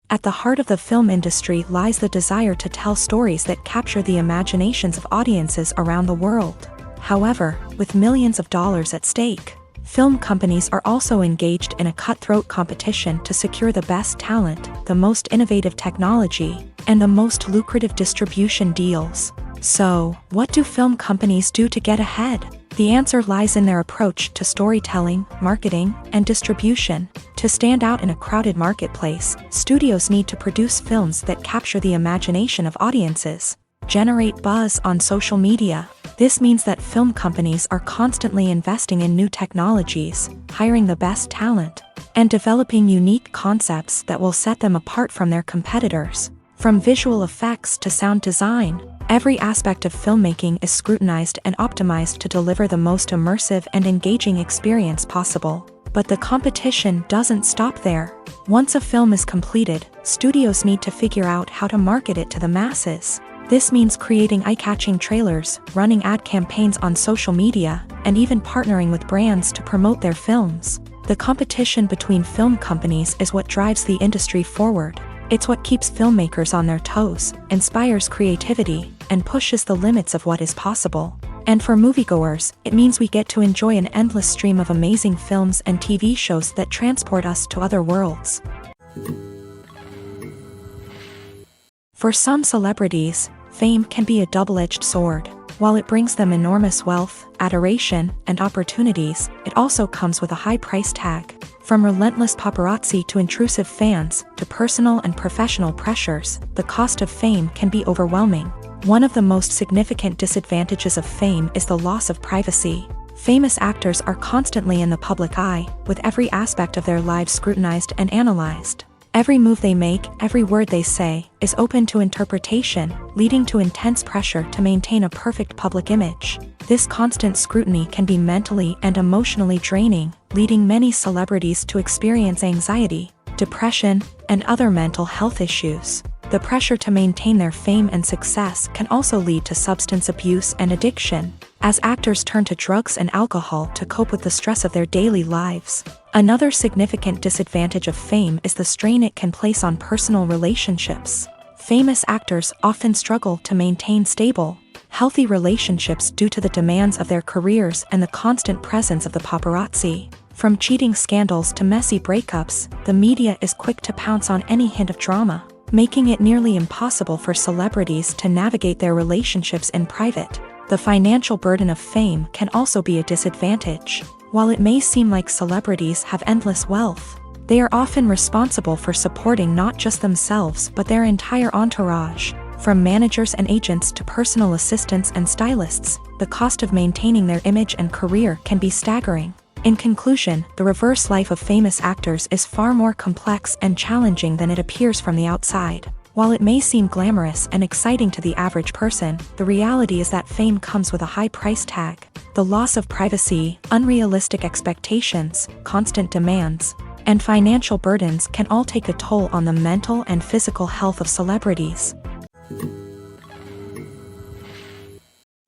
At the heart of the film industry lies the desire to tell stories that capture the imaginations of audiences around the world. However, with millions of dollars at stake, film companies are also engaged in a cutthroat competition to secure the best talent, the most innovative technology, and the most lucrative distribution deals. So, what do film companies do to get ahead? The answer lies in their approach to storytelling, marketing, and distribution. To stand out in a crowded marketplace, studios need to produce films that capture the imagination of audiences, generate buzz on social media, This means that film companies are constantly investing in new technologies, hiring the best talent, and developing unique concepts that will set them apart from their competitors. From visual effects to sound design, every aspect of filmmaking is scrutinized and optimized to deliver the most immersive and engaging experience possible. But the competition doesn't stop there. Once a film is completed, studios need to figure out how to market it to the masses. This means creating eye-catching trailers, running ad campaigns on social media, and even partnering with brands to promote their films. The competition between film companies is what drives the industry forward. It's what keeps filmmakers on their toes, inspires creativity, and pushes the limits of what is possible. And for moviegoers, it means we get to enjoy an endless stream of amazing films and TV shows that transport us to other worlds. For some celebrities, fame can be a double-edged sword. While it brings them enormous wealth, adoration, and opportunities, it also comes with a high price tag. From relentless paparazzi to intrusive fans, to personal and professional pressures, the cost of fame can be overwhelming. One of the most significant disadvantages of fame is the loss of privacy. Famous actors are constantly in the public eye, with every aspect of their lives scrutinized and analyzed. Every move they make, every word they say, is open to interpretation, leading to intense pressure to maintain a perfect public image. This constant scrutiny can be mentally and emotionally draining, leading many celebrities to experience anxiety, depression, and other mental health issues. The pressure to maintain their fame and success can also lead to substance abuse and addiction, as actors turn to drugs and alcohol to cope with the stress of their daily lives. Another significant disadvantage of fame is the strain it can place on personal relationships. Famous actors often struggle to maintain stable, healthy relationships due to the demands of their careers and the constant presence of the paparazzi. From cheating scandals to messy breakups, the media is quick to pounce on any hint of drama, making it nearly impossible for celebrities to navigate their relationships in private. The financial burden of fame can also be a disadvantage. While it may seem like celebrities have endless wealth, they are often responsible for supporting not just themselves but their entire entourage. From managers and agents to personal assistants and stylists, the cost of maintaining their image and career can be staggering. In conclusion, the reverse life of famous actors is far more complex and challenging than it appears from the outside. While it may seem glamorous and exciting to the average person, the reality is that fame comes with a high price tag. The loss of privacy, unrealistic expectations, constant demands, and financial burdens can all take a toll on the mental and physical health of celebrities.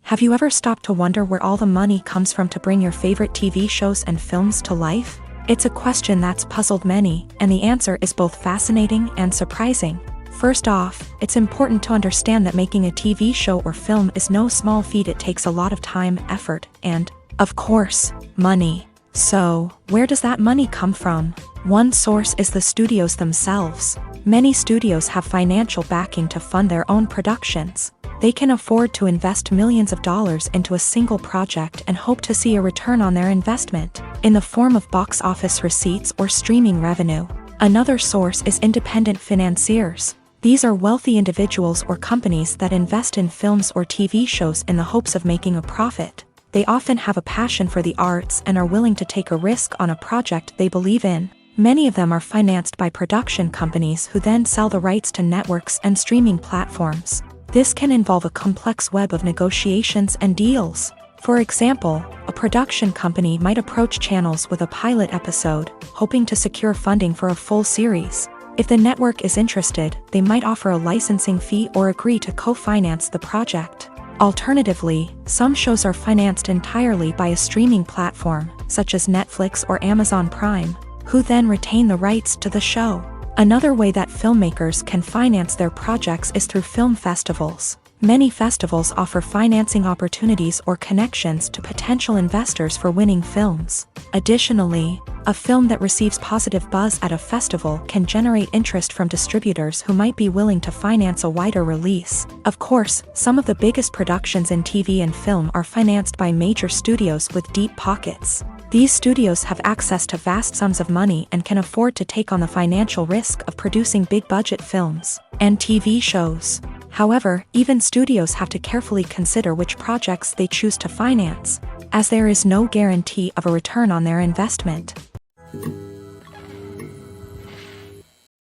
Have you ever stopped to wonder where all the money comes from to bring your favorite TV shows and films to life? It's a question that's puzzled many, and the answer is both fascinating and surprising. First off, it's important to understand that making a TV show or film is no small feat. It takes a lot of time, effort, and, of course, money. So, where does that money come from? One source is the studios themselves. Many studios have financial backing to fund their own productions. They can afford to invest millions of dollars into a single project and hope to see a return on their investment, in the form of box office receipts or streaming revenue. Another source is independent financiers. These are wealthy individuals or companies that invest in films or TV shows in the hopes of making a profit. They often have a passion for the arts and are willing to take a risk on a project they believe in. Many of them are financed by production companies who then sell the rights to networks and streaming platforms. This can involve a complex web of negotiations and deals. For example, a production company might approach channels with a pilot episode, hoping to secure funding for a full series. If the network is interested, they might offer a licensing fee or agree to co-finance the project. Alternatively, some shows are financed entirely by a streaming platform, such as Netflix or Amazon Prime, who then retain the rights to the show. Another way that filmmakers can finance their projects is through film festivals. Many festivals offer financing opportunities or connections to potential investors for winning films. Additionally, a film that receives positive buzz at a festival can generate interest from distributors who might be willing to finance a wider release. Of course, some of the biggest productions in TV and film are financed by major studios with deep pockets. These studios have access to vast sums of money and can afford to take on the financial risk of producing big-budget films and TV shows. However, even studios have to carefully consider which projects they choose to finance, as there is no guarantee of a return on their investment.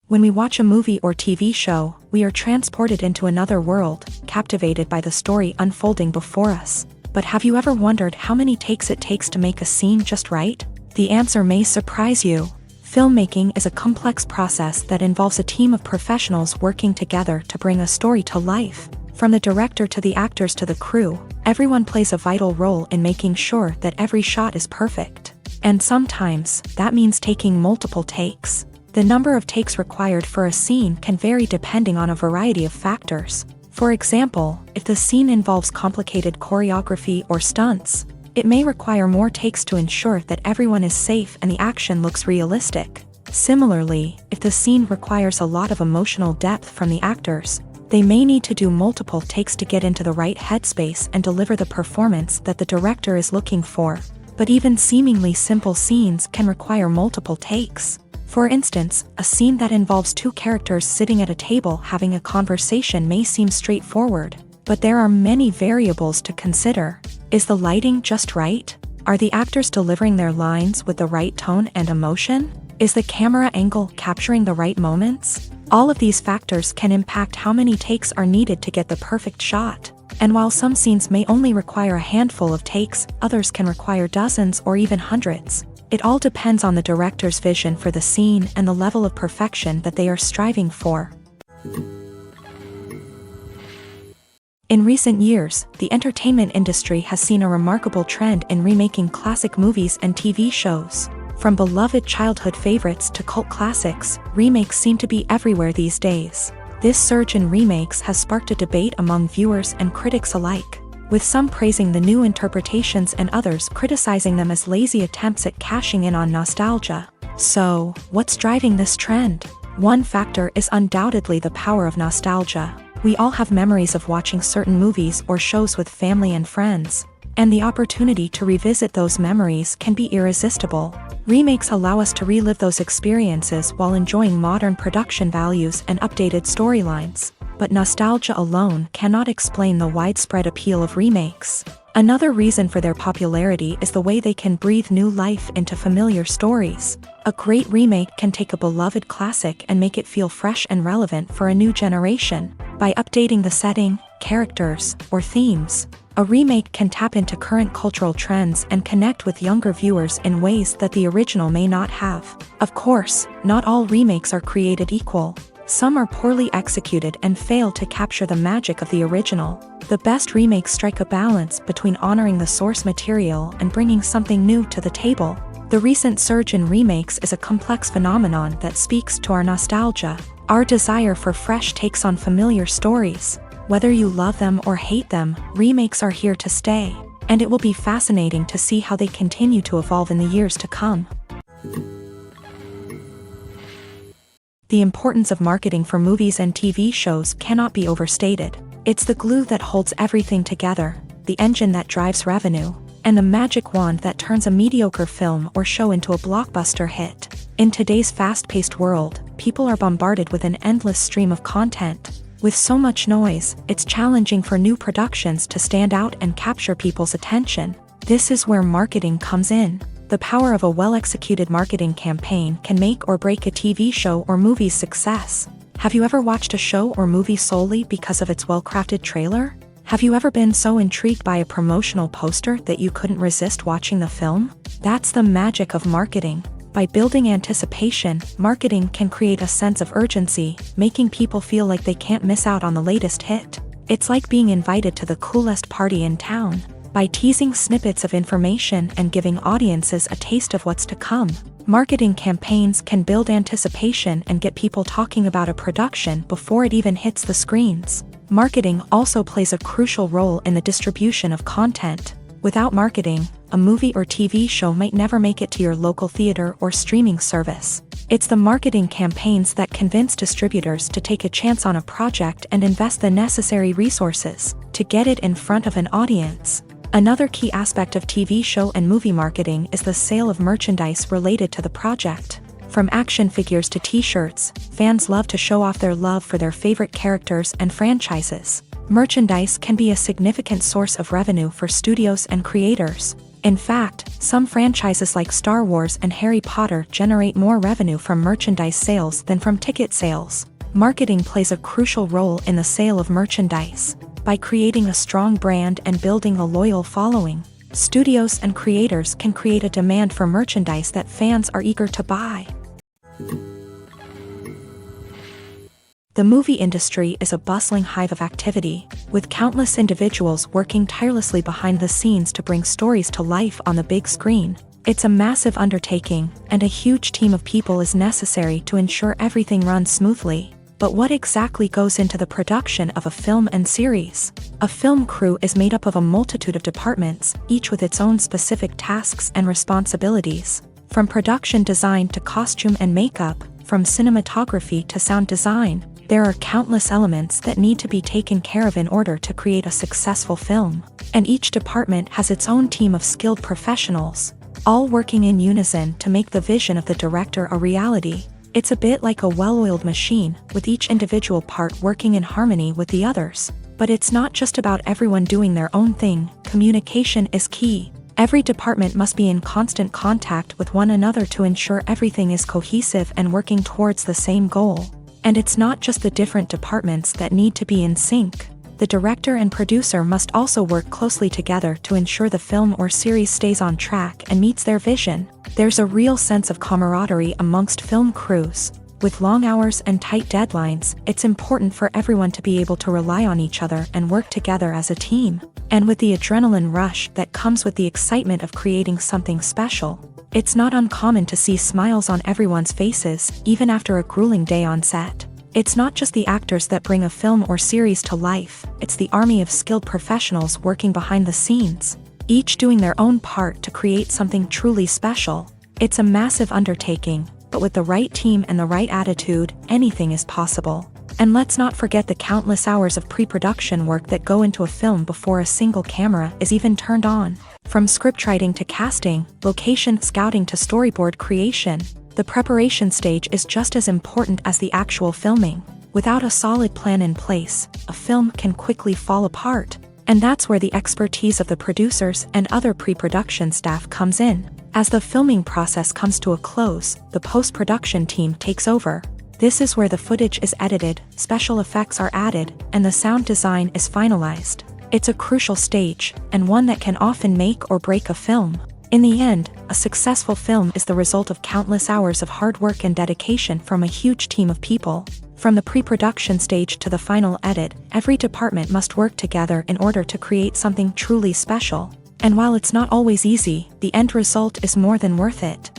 When we watch a movie or TV show, we are transported into another world, captivated by the story unfolding before us. But have you ever wondered how many takes it takes to make a scene just right? The answer may surprise you. Filmmaking is a complex process that involves a team of professionals working together to bring a story to life. From the director to the actors to the crew, everyone plays a vital role in making sure that every shot is perfect. And sometimes, that means taking multiple takes. The number of takes required for a scene can vary depending on a variety of factors. For example, if the scene involves complicated choreography or stunts, it may require more takes to ensure that everyone is safe and the action looks realistic. Similarly, if the scene requires a lot of emotional depth from the actors, they may need to do multiple takes to get into the right headspace and deliver the performance that the director is looking for. But even seemingly simple scenes can require multiple takes. For instance, a scene that involves two characters sitting at a table having a conversation may seem straightforward, but there are many variables to consider. Is the lighting just right? Are the actors delivering their lines with the right tone and emotion? Is the camera angle capturing the right moments? All of these factors can impact how many takes are needed to get the perfect shot. And while some scenes may only require a handful of takes, others can require dozens or even hundreds. It all depends on the director's vision for the scene and the level of perfection that they are striving for. In recent years, the entertainment industry has seen a remarkable trend in remaking classic movies and TV shows. From beloved childhood favorites to cult classics, remakes seem to be everywhere these days. This surge in remakes has sparked a debate among viewers and critics alike, with some praising the new interpretations and others criticizing them as lazy attempts at cashing in on nostalgia. So, what's driving this trend? One factor is undoubtedly the power of nostalgia. We all have memories of watching certain movies or shows with family and friends, and the opportunity to revisit those memories can be irresistible. Remakes allow us to relive those experiences while enjoying modern production values and updated storylines. But nostalgia alone cannot explain the widespread appeal of remakes. Another reason for their popularity is the way they can breathe new life into familiar stories. A great remake can take a beloved classic and make it feel fresh and relevant for a new generation. By updating the setting, characters, or themes, a remake can tap into current cultural trends and connect with younger viewers in ways that the original may not have. Of course, not all remakes are created equal. Some are poorly executed and fail to capture the magic of the original. The best remakes strike a balance between honoring the source material and bringing something new to the table. The recent surge in remakes is a complex phenomenon that speaks to our nostalgia, our desire for fresh takes on familiar stories. Whether you love them or hate them, remakes are here to stay, and it will be fascinating to see how they continue to evolve in the years to come. The importance of marketing for movies and TV shows cannot be overstated. It's the glue that holds everything together, the engine that drives revenue, and the magic wand that turns a mediocre film or show into a blockbuster hit. In today's fast-paced world, people are bombarded with an endless stream of content. With so much noise, it's challenging for new productions to stand out and capture people's attention. This is where marketing comes in. The power of a well-executed marketing campaign can make or break a TV show or movie's success. Have you ever watched a show or movie solely because of its well-crafted trailer? Have you ever been so intrigued by a promotional poster that you couldn't resist watching the film? That's the magic of marketing. By building anticipation, marketing can create a sense of urgency, making people feel like they can't miss out on the latest hit. It's like being invited to the coolest party in town. By teasing snippets of information and giving audiences a taste of what's to come, marketing campaigns can build anticipation and get people talking about a production before it even hits the screens. Marketing also plays a crucial role in the distribution of content. Without marketing, a movie or TV show might never make it to your local theater or streaming service. It's the marketing campaigns that convince distributors to take a chance on a project and invest the necessary resources to get it in front of an audience. Another key aspect of TV show and movie marketing is the sale of merchandise related to the project. From action figures to t-shirts, fans love to show off their love for their favorite characters and franchises. Merchandise can be a significant source of revenue for studios and creators. In fact, some franchises like Star Wars and Harry Potter generate more revenue from merchandise sales than from ticket sales. Marketing plays a crucial role in the sale of merchandise. By creating a strong brand and building a loyal following, studios and creators can create a demand for merchandise that fans are eager to buy. The movie industry is a bustling hive of activity, with countless individuals working tirelessly behind the scenes to bring stories to life on the big screen. It's a massive undertaking, and a huge team of people is necessary to ensure everything runs smoothly. But what exactly goes into the production of a film and series? A film crew is made up of a multitude of departments, each with its own specific tasks and responsibilities. From production design to costume and makeup, from cinematography to sound design, there are countless elements that need to be taken care of in order to create a successful film. And each department has its own team of skilled professionals, all working in unison to make the vision of the director a reality. It's a bit like a well-oiled machine, with each individual part working in harmony with the others. But it's not just about everyone doing their own thing. Communication is key. Every department must be in constant contact with one another to ensure everything is cohesive and working towards the same goal. And it's not just the different departments that need to be in sync. The director and producer must also work closely together to ensure the film or series stays on track and meets their vision. There's a real sense of camaraderie amongst film crews. With long hours and tight deadlines, it's important for everyone to be able to rely on each other and work together as a team. And with the adrenaline rush that comes with the excitement of creating something special, it's not uncommon to see smiles on everyone's faces, even after a grueling day on set. It's not just the actors that bring a film or series to life, it's the army of skilled professionals working behind the scenes, each doing their own part to create something truly special. It's a massive undertaking, but with the right team and the right attitude, anything is possible. And let's not forget the countless hours of pre-production work that go into a film before a single camera is even turned on. From scriptwriting to casting, location scouting to storyboard creation, the preparation stage is just as important as the actual filming. Without a solid plan in place, a film can quickly fall apart. And that's where the expertise of the producers and other pre-production staff comes in. As the filming process comes to a close, the post-production team takes over. This is where the footage is edited, special effects are added, and the sound design is finalized. It's a crucial stage, and one that can often make or break a film. In the end, a successful film is the result of countless hours of hard work and dedication from a huge team of people. From the pre-production stage to the final edit, every department must work together in order to create something truly special. And while it's not always easy, the end result is more than worth it.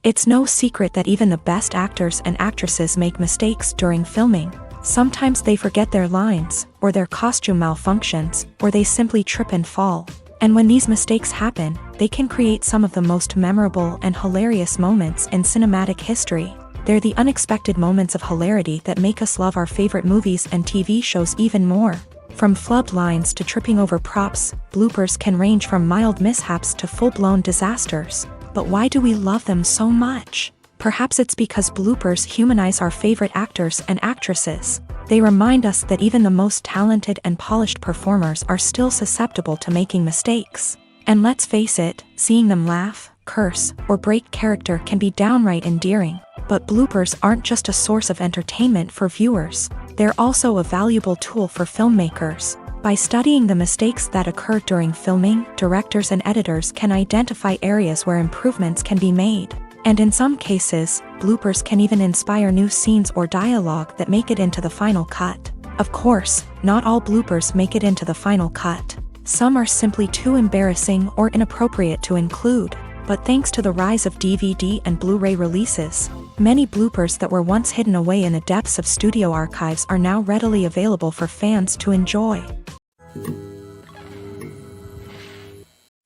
It's no secret that even the best actors and actresses make mistakes during filming. Sometimes they forget their lines, or their costume malfunctions, or they simply trip and fall. And when these mistakes happen, they can create some of the most memorable and hilarious moments in cinematic history. They're the unexpected moments of hilarity that make us love our favorite movies and TV shows even more. From flubbed lines to tripping over props, bloopers can range from mild mishaps to full-blown disasters. But why do we love them so much? Perhaps it's because bloopers humanize our favorite actors and actresses. They remind us that even the most talented and polished performers are still susceptible to making mistakes. And let's face it, seeing them laugh, curse, or break character can be downright endearing. But bloopers aren't just a source of entertainment for viewers. They're also a valuable tool for filmmakers. By studying the mistakes that occur during filming, directors and editors can identify areas where improvements can be made. And in some cases, bloopers can even inspire new scenes or dialogue that make it into the final cut. Of course, not all bloopers make it into the final cut. Some are simply too embarrassing or inappropriate to include. But thanks to the rise of DVD and Blu-ray releases, many bloopers that were once hidden away in the depths of studio archives are now readily available for fans to enjoy.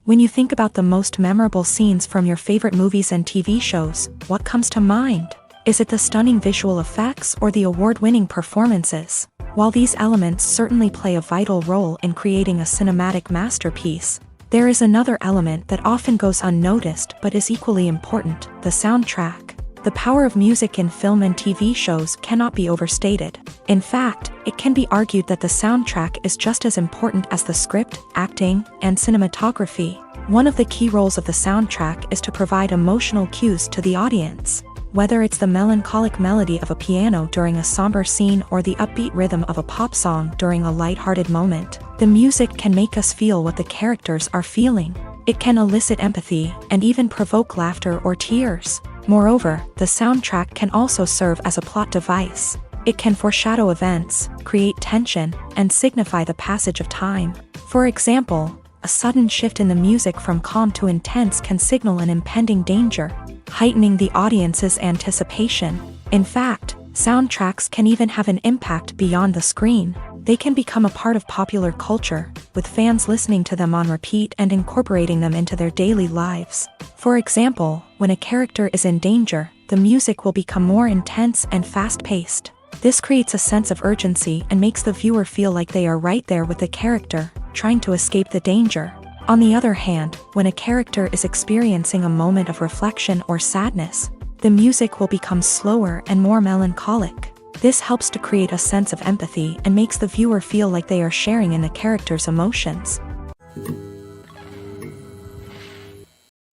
When you think about the most memorable scenes from your favorite movies and TV shows, what comes to mind? Is it the stunning visual effects or the award-winning performances? While these elements certainly play a vital role in creating a cinematic masterpiece, There is another element that often goes unnoticed but is equally important: the soundtrack. The power of music in film and TV shows cannot be overstated. In fact, it can be argued that the soundtrack is just as important as the script, acting, and cinematography. One of the key roles of the soundtrack is to provide emotional cues to the audience. Whether it's the melancholic melody of a piano during a somber scene or the upbeat rhythm of a pop song during a lighthearted moment, the music can make us feel what the characters are feeling. It can elicit empathy and even provoke laughter or tears. Moreover, the soundtrack can also serve as a plot device. It can foreshadow events, create tension, and signify the passage of time. For example, a sudden shift in the music from calm to intense can signal an impending danger, heightening the audience's anticipation. In fact, soundtracks can even have an impact beyond the screen. They can become a part of popular culture, with fans listening to them on repeat and incorporating them into their daily lives. For example, when a character is in danger, the music will become more intense and fast-paced. This creates a sense of urgency and makes the viewer feel like they are right there with the character, trying to escape the danger. On the other hand, when a character is experiencing a moment of reflection or sadness, the music will become slower and more melancholic. This helps to create a sense of empathy and makes the viewer feel like they are sharing in the character's emotions.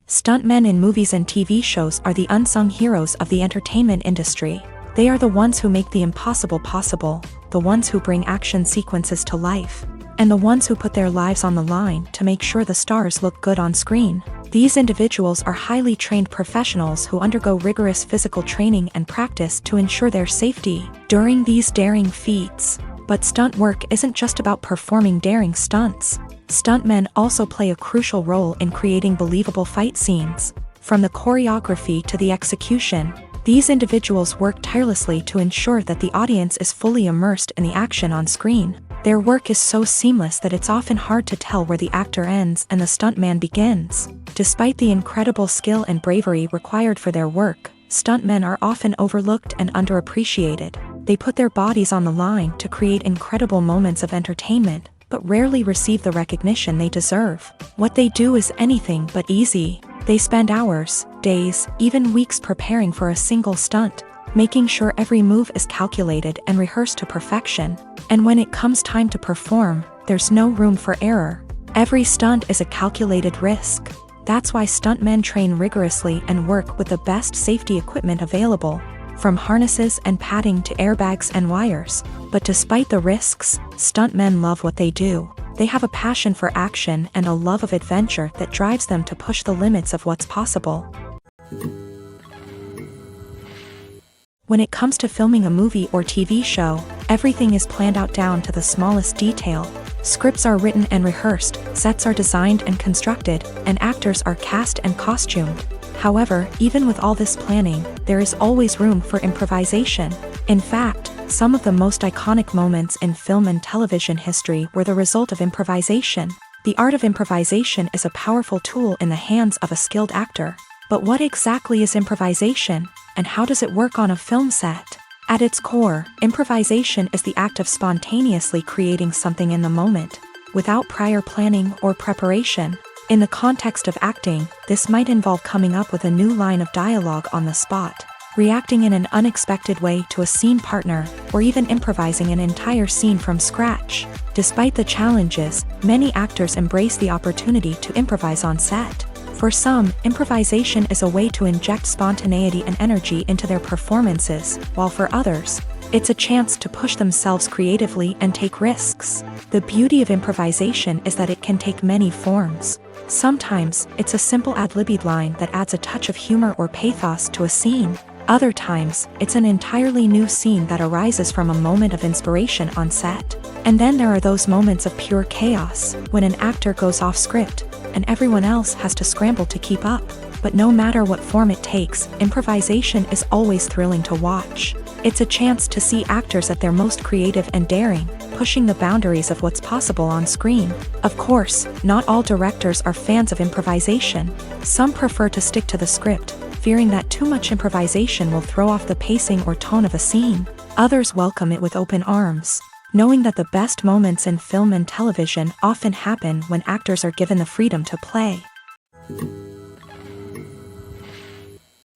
Stuntmen in movies and TV shows are the unsung heroes of the entertainment industry. They are the ones who make the impossible possible, the ones who bring action sequences to life, and the ones who put their lives on the line to make sure the stars look good on screen. These individuals are highly trained professionals who undergo rigorous physical training and practice to ensure their safety during these daring feats. But stunt work isn't just about performing daring stunts. Stuntmen also play a crucial role in creating believable fight scenes. From the choreography to the execution, these individuals work tirelessly to ensure that the audience is fully immersed in the action on screen. Their work is so seamless that it's often hard to tell where the actor ends and the stuntman begins. Despite the incredible skill and bravery required for their work, stuntmen are often overlooked and underappreciated. They put their bodies on the line to create incredible moments of entertainment, but rarely receive the recognition they deserve. What they do is anything but easy. They spend hours, days, even weeks preparing for a single stunt, making sure every move is calculated and rehearsed to perfection. And when it comes time to perform, there's no room for error. Every stunt is a calculated risk. That's why stuntmen train rigorously and work with the best safety equipment available, from harnesses and padding to airbags and wires. But despite the risks, stuntmen love what they do. They have a passion for action and a love of adventure that drives them to push the limits of what's possible. When it comes to filming a movie or TV show, everything is planned out down to the smallest detail. Scripts are written and rehearsed, sets are designed and constructed, and actors are cast and costumed. However, even with all this planning, there is always room for improvisation. In fact, some of the most iconic moments in film and television history were the result of improvisation. The art of improvisation is a powerful tool in the hands of a skilled actor. But what exactly is improvisation, and how does it work on a film set? At its core, improvisation is the act of spontaneously creating something in the moment, without prior planning or preparation. In the context of acting, this might involve coming up with a new line of dialogue on the spot, reacting in an unexpected way to a scene partner, or even improvising an entire scene from scratch. Despite the challenges, many actors embrace the opportunity to improvise on set. For some, improvisation is a way to inject spontaneity and energy into their performances, while for others, it's a chance to push themselves creatively and take risks. The beauty of improvisation is that it can take many forms. Sometimes, it's a simple ad-libbed line that adds a touch of humor or pathos to a scene. Other times, it's an entirely new scene that arises from a moment of inspiration on set. And then there are those moments of pure chaos, when an actor goes off script, and everyone else has to scramble to keep up. But no matter what form it takes, improvisation is always thrilling to watch. It's a chance to see actors at their most creative and daring, pushing the boundaries of what's possible on screen. Of course, not all directors are fans of improvisation. Some prefer to stick to the script, fearing that too much improvisation will throw off the pacing or tone of a scene. Others welcome it with open arms. knowing that the best moments in film and television often happen when actors are given the freedom to play.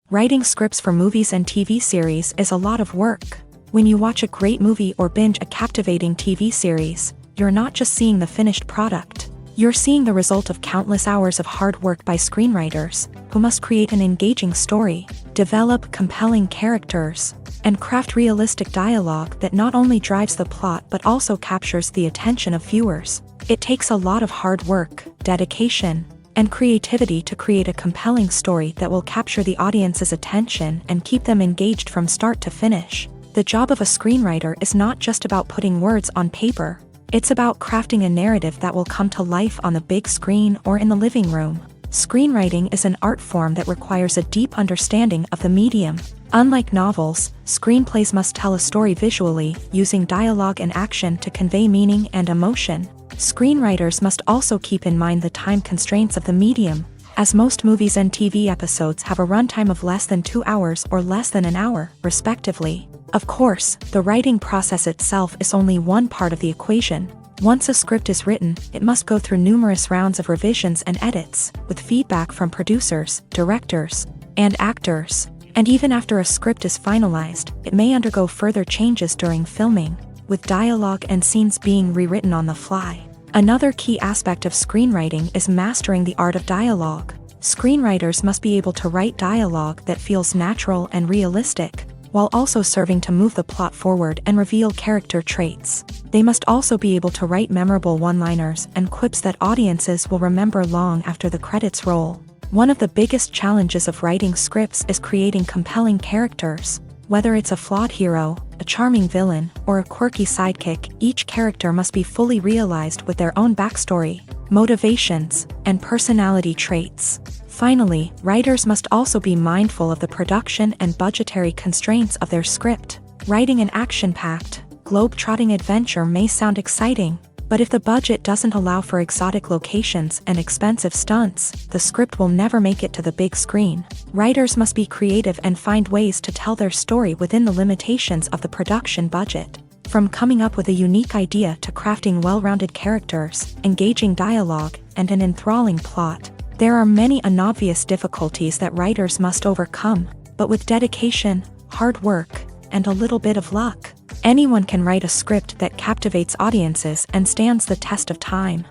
Writing scripts for movies and TV series is a lot of work. When you watch a great movie or binge a captivating TV series, you're not just seeing the finished product. You're seeing the result of countless hours of hard work by screenwriters, who must create an engaging story, develop compelling characters, and craft realistic dialogue that not only drives the plot but also captures the attention of viewers. It takes a lot of hard work, dedication, and creativity to create a compelling story that will capture the audience's attention and keep them engaged from start to finish. The job of a screenwriter is not just about putting words on paper. It's about crafting a narrative that will come to life on the big screen or in the living room. Screenwriting is an art form that requires a deep understanding of the medium. Unlike novels, screenplays must tell a story visually, using dialogue and action to convey meaning and emotion. Screenwriters must also keep in mind the time constraints of the medium, as most movies and TV episodes have a runtime of less than 2 hours or less than an hour, respectively. Of course, the writing process itself is only one part of the equation. Once a script is written, it must go through numerous rounds of revisions and edits, with feedback from producers, directors, and actors. And even after a script is finalized, it may undergo further changes during filming, with dialogue and scenes being rewritten on the fly. Another key aspect of screenwriting is mastering the art of dialogue. Screenwriters must be able to write dialogue that feels natural and realistic, while also serving to move the plot forward and reveal character traits. They must also be able to write memorable one-liners and quips that audiences will remember long after the credits roll. One of the biggest challenges of writing scripts is creating compelling characters. Whether it's a flawed hero, a charming villain, or a quirky sidekick, each character must be fully realized with their own backstory, motivations, and personality traits. Finally, writers must also be mindful of the production and budgetary constraints of their script. Writing an action-packed, globe-trotting adventure may sound exciting, but if the budget doesn't allow for exotic locations and expensive stunts, the script will never make it to the big screen. Writers must be creative and find ways to tell their story within the limitations of the production budget. From coming up with a unique idea to crafting well-rounded characters, engaging dialogue, and an enthralling plot, there are many unobvious difficulties that writers must overcome, but with dedication, hard work, and a little bit of luck, anyone can write a script that captivates audiences and stands the test of time.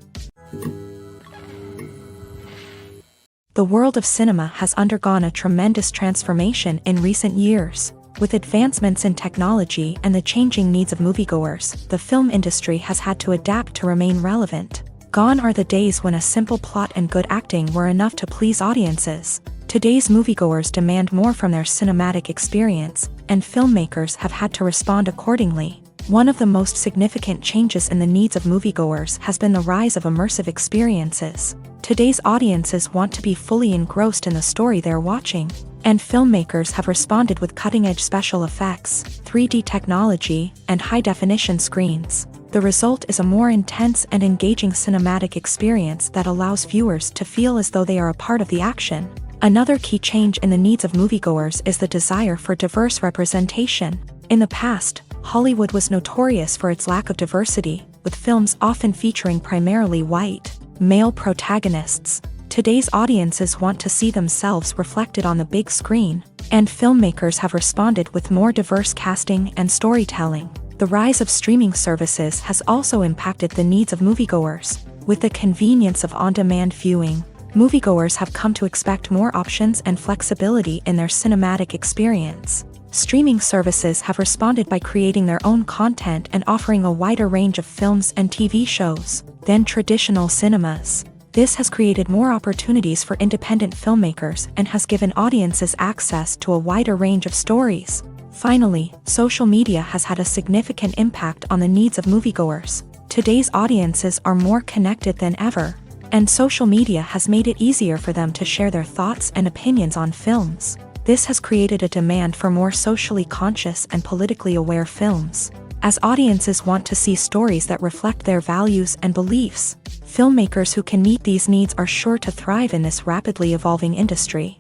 The world of cinema has undergone a tremendous transformation in recent years. With advancements in technology and the changing needs of moviegoers, the film industry has had to adapt to remain relevant. Gone are the days when a simple plot and good acting were enough to please audiences. Today's moviegoers demand more from their cinematic experience, and filmmakers have had to respond accordingly. One of the most significant changes in the needs of moviegoers has been the rise of immersive experiences. Today's audiences want to be fully engrossed in the story they're watching, and filmmakers have responded with cutting-edge special effects, 3D technology, and high-definition screens. The result is a more intense and engaging cinematic experience that allows viewers to feel as though they are a part of the action. Another key change in the needs of moviegoers is the desire for diverse representation. In the past, Hollywood was notorious for its lack of diversity, with films often featuring primarily white, male protagonists. Today's audiences want to see themselves reflected on the big screen, and filmmakers have responded with more diverse casting and storytelling. The rise of streaming services has also impacted the needs of moviegoers. With the convenience of on-demand viewing, moviegoers have come to expect more options and flexibility in their cinematic experience. Streaming services have responded by creating their own content and offering a wider range of films and TV shows than traditional cinemas. This has created more opportunities for independent filmmakers and has given audiences access to a wider range of stories. Finally, social media has had a significant impact on the needs of moviegoers. Today's audiences are more connected than ever, and social media has made it easier for them to share their thoughts and opinions on films. This has created a demand for more socially conscious and politically aware films. As audiences want to see stories that reflect their values and beliefs, filmmakers who can meet these needs are sure to thrive in this rapidly evolving industry.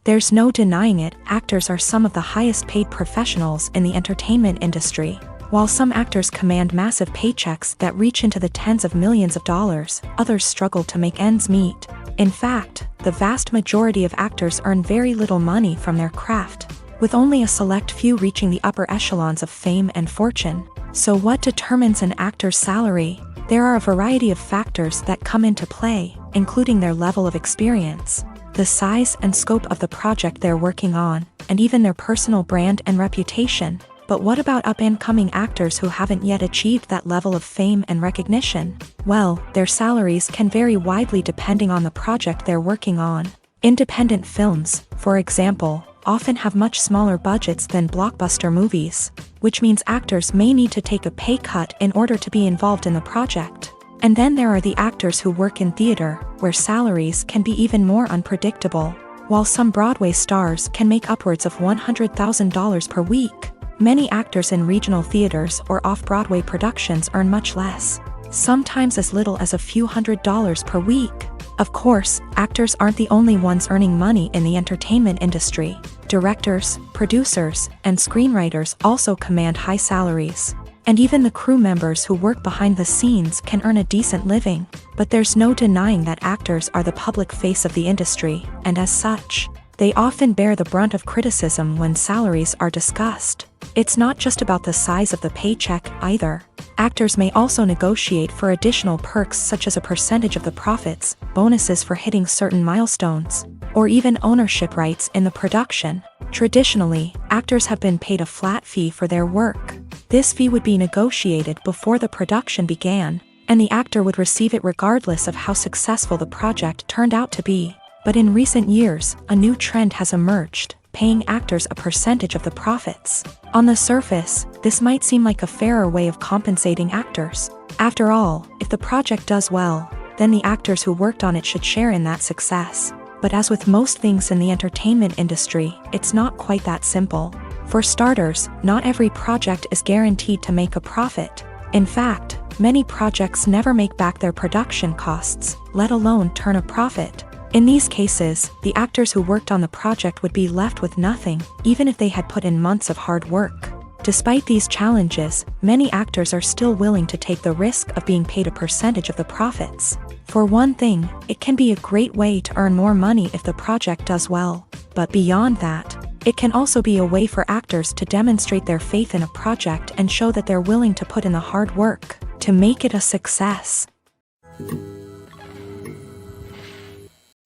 There's no denying it, actors are some of the highest paid professionals in the entertainment industry. While some actors command massive paychecks that reach into the tens of millions of dollars, others struggle to make ends meet. In fact, the vast majority of actors earn very little money from their craft, with only a select few reaching the upper echelons of fame and fortune. So what determines an actor's salary? There are a variety of factors that come into play, including their level of experience, the size and scope of the project they're working on, and even their personal brand and reputation. But what about up-and-coming actors who haven't yet achieved that level of fame and recognition? Well, their salaries can vary widely depending on the project they're working on. Independent films, for example, often have much smaller budgets than blockbuster movies, which means actors may need to take a pay cut in order to be involved in the project. And then there are the actors who work in theater, where salaries can be even more unpredictable. While some Broadway stars can make upwards of $100,000 per week, many actors in regional theaters or off-Broadway productions earn much less, sometimes as little as a few $100s per week. Of course, actors aren't the only ones earning money in the entertainment industry. Directors, producers, and screenwriters also command high salaries. And even the crew members who work behind the scenes can earn a decent living. But there's no denying that actors are the public face of the industry, and as such, they often bear the brunt of criticism when salaries are discussed. It's not just about the size of the paycheck, either. Actors may also negotiate for additional perks such as a percentage of the profits, bonuses for hitting certain milestones, or even ownership rights in the production. Traditionally, actors have been paid a flat fee for their work. This fee would be negotiated before the production began, and the actor would receive it regardless of how successful the project turned out to be. But in recent years, a new trend has emerged, paying actors a percentage of the profits. On the surface, this might seem like a fairer way of compensating actors. After all, if the project does well, then the actors who worked on it should share in that success. But as with most things in the entertainment industry, it's not quite that simple. For starters, not every project is guaranteed to make a profit. In fact, many projects never make back their production costs, let alone turn a profit. In these cases, the actors who worked on the project would be left with nothing, even if they had put in months of hard work. Despite these challenges, many actors are still willing to take the risk of being paid a percentage of the profits. For one thing, it can be a great way to earn more money if the project does well. But beyond that, it can also be a way for actors to demonstrate their faith in a project and show that they're willing to put in the hard work to make it a success.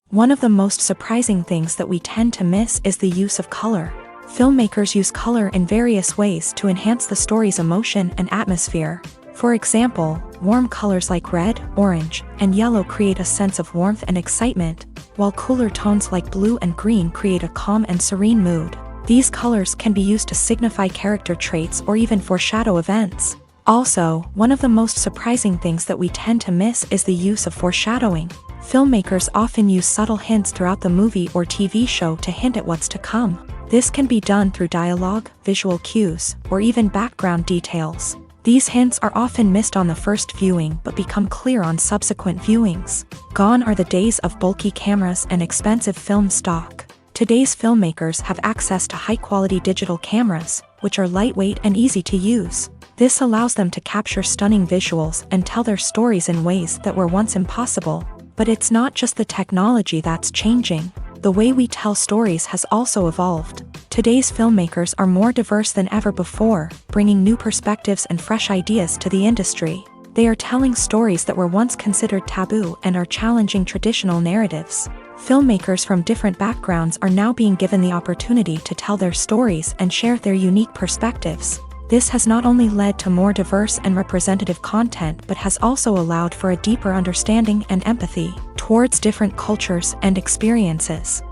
One of the most surprising things that we tend to miss is the use of color. Filmmakers use color in various ways to enhance the story's emotion and atmosphere. For example, warm colors like red, orange, and yellow create a sense of warmth and excitement, while cooler tones like blue and green create a calm and serene mood. These colors can be used to signify character traits or even foreshadow events. Also, one of the most surprising things that we tend to miss is the use of foreshadowing. Filmmakers often use subtle hints throughout the movie or TV show to hint at what's to come. This can be done through dialogue, visual cues, or even background details. These hints are often missed on the first viewing but become clear on subsequent viewings. Gone are the days of bulky cameras and expensive film stock. Today's filmmakers have access to high-quality digital cameras, which are lightweight and easy to use. This allows them to capture stunning visuals and tell their stories in ways that were once impossible. But it's not just the technology that's changing. The way we tell stories has also evolved. Today's filmmakers are more diverse than ever before, bringing new perspectives and fresh ideas to the industry. They are telling stories that were once considered taboo and are challenging traditional narratives. Filmmakers from different backgrounds are now being given the opportunity to tell their stories and share their unique perspectives. This has not only led to more diverse and representative content but has also allowed for a deeper understanding and empathy towards different cultures and experiences.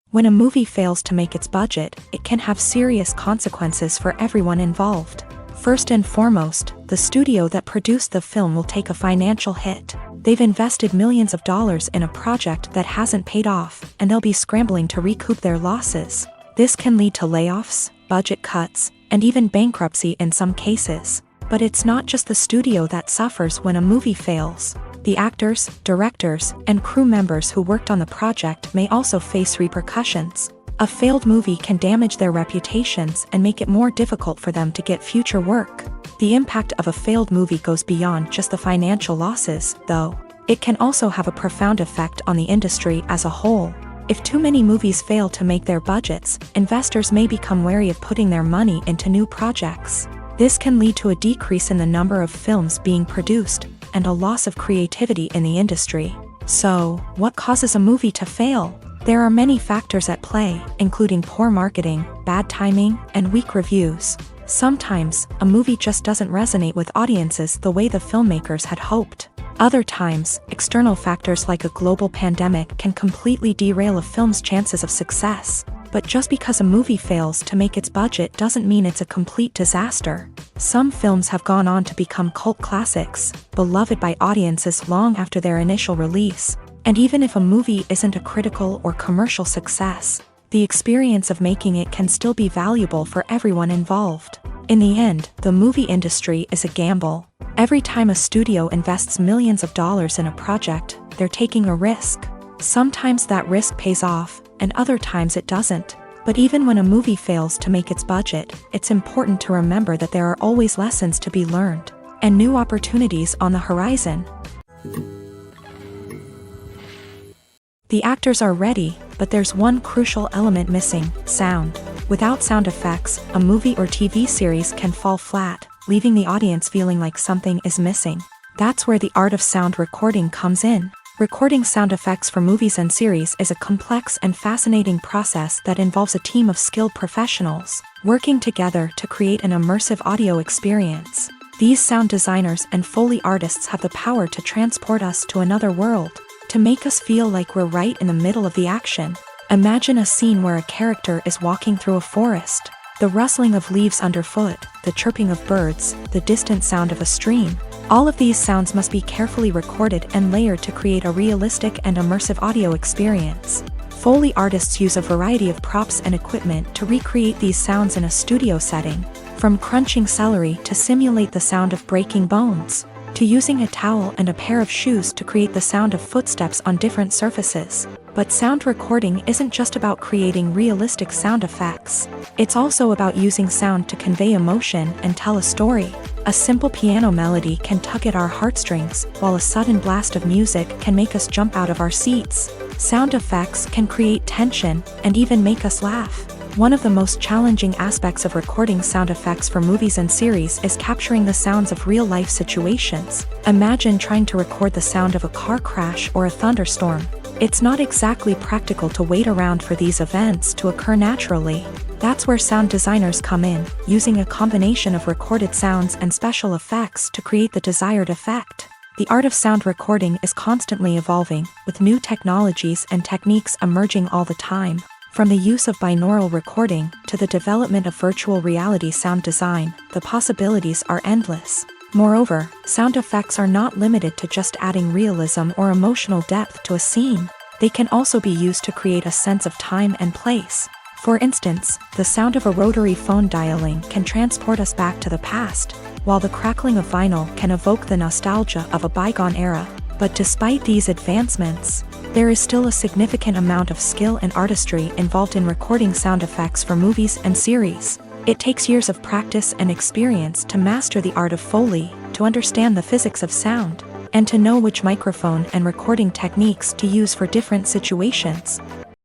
When a movie fails to make its budget, it can have serious consequences for everyone involved. First and foremost, the studio that produced the film will take a financial hit. They've invested millions of dollars in a project that hasn't paid off, and they'll be scrambling to recoup their losses. This can lead to layoffs, budget cuts, and even bankruptcy in some cases. But it's not just the studio that suffers when a movie fails. The actors, directors, and crew members who worked on the project may also face repercussions. A failed movie can damage their reputations and make it more difficult for them to get future work. The impact of a failed movie goes beyond just the financial losses, though. It can also have a profound effect on the industry as a whole. If too many movies fail to make their budgets, investors may become wary of putting their money into new projects. This can lead to a decrease in the number of films being produced, and a loss of creativity in the industry. So, what causes a movie to fail? There are many factors at play, including poor marketing, bad timing, and weak reviews. Sometimes, a movie just doesn't resonate with audiences the way the filmmakers had hoped. Other times, external factors like a global pandemic can completely derail a film's chances of success. But just because a movie fails to make its budget doesn't mean it's a complete disaster. Some films have gone on to become cult classics, beloved by audiences long after their initial release. And even if a movie isn't a critical or commercial success, the experience of making it can still be valuable for everyone involved. In the end, the movie industry is a gamble. Every time a studio invests millions of dollars in a project, they're taking a risk. Sometimes that risk pays off, and other times it doesn't. But even when a movie fails to make its budget, it's important to remember that there are always lessons to be learned, and new opportunities on the horizon. The actors are ready, but there's one crucial element missing: sound. Without sound effects, a movie or TV series can fall flat, leaving the audience feeling like something is missing. That's where the art of sound recording comes in. Recording sound effects for movies and series is a complex and fascinating process that involves a team of skilled professionals working together to create an immersive audio experience. These sound designers and Foley artists have the power to transport us to another world, to make us feel like we're right in the middle of the action. Imagine a scene where a character is walking through a forest. The rustling of leaves underfoot, the chirping of birds, the distant sound of a stream. All of these sounds must be carefully recorded and layered to create a realistic and immersive audio experience. Foley artists use a variety of props and equipment to recreate these sounds in a studio setting, from crunching celery to simulate the sound of breaking bones, to using a towel and a pair of shoes to create the sound of footsteps on different surfaces. But sound recording isn't just about creating realistic sound effects. It's also about using sound to convey emotion and tell a story. A simple piano melody can tug at our heartstrings, while a sudden blast of music can make us jump out of our seats. Sound effects can create tension and even make us laugh. One of the most challenging aspects of recording sound effects for movies and series is capturing the sounds of real-life situations. Imagine trying to record the sound of a car crash or a thunderstorm. It's not exactly practical to wait around for these events to occur naturally. That's where sound designers come in, using a combination of recorded sounds and special effects to create the desired effect. The art of sound recording is constantly evolving, with new technologies and techniques emerging all the time. From the use of binaural recording to the development of virtual reality sound design, the possibilities are endless. Moreover, sound effects are not limited to just adding realism or emotional depth to a scene. They can also be used to create a sense of time and place. For instance, the sound of a rotary phone dialing can transport us back to the past, while the crackling of vinyl can evoke the nostalgia of a bygone era. But despite these advancements, there is still a significant amount of skill and artistry involved in recording sound effects for movies and series. It takes years of practice and experience to master the art of Foley, to understand the physics of sound, and to know which microphone and recording techniques to use for different situations.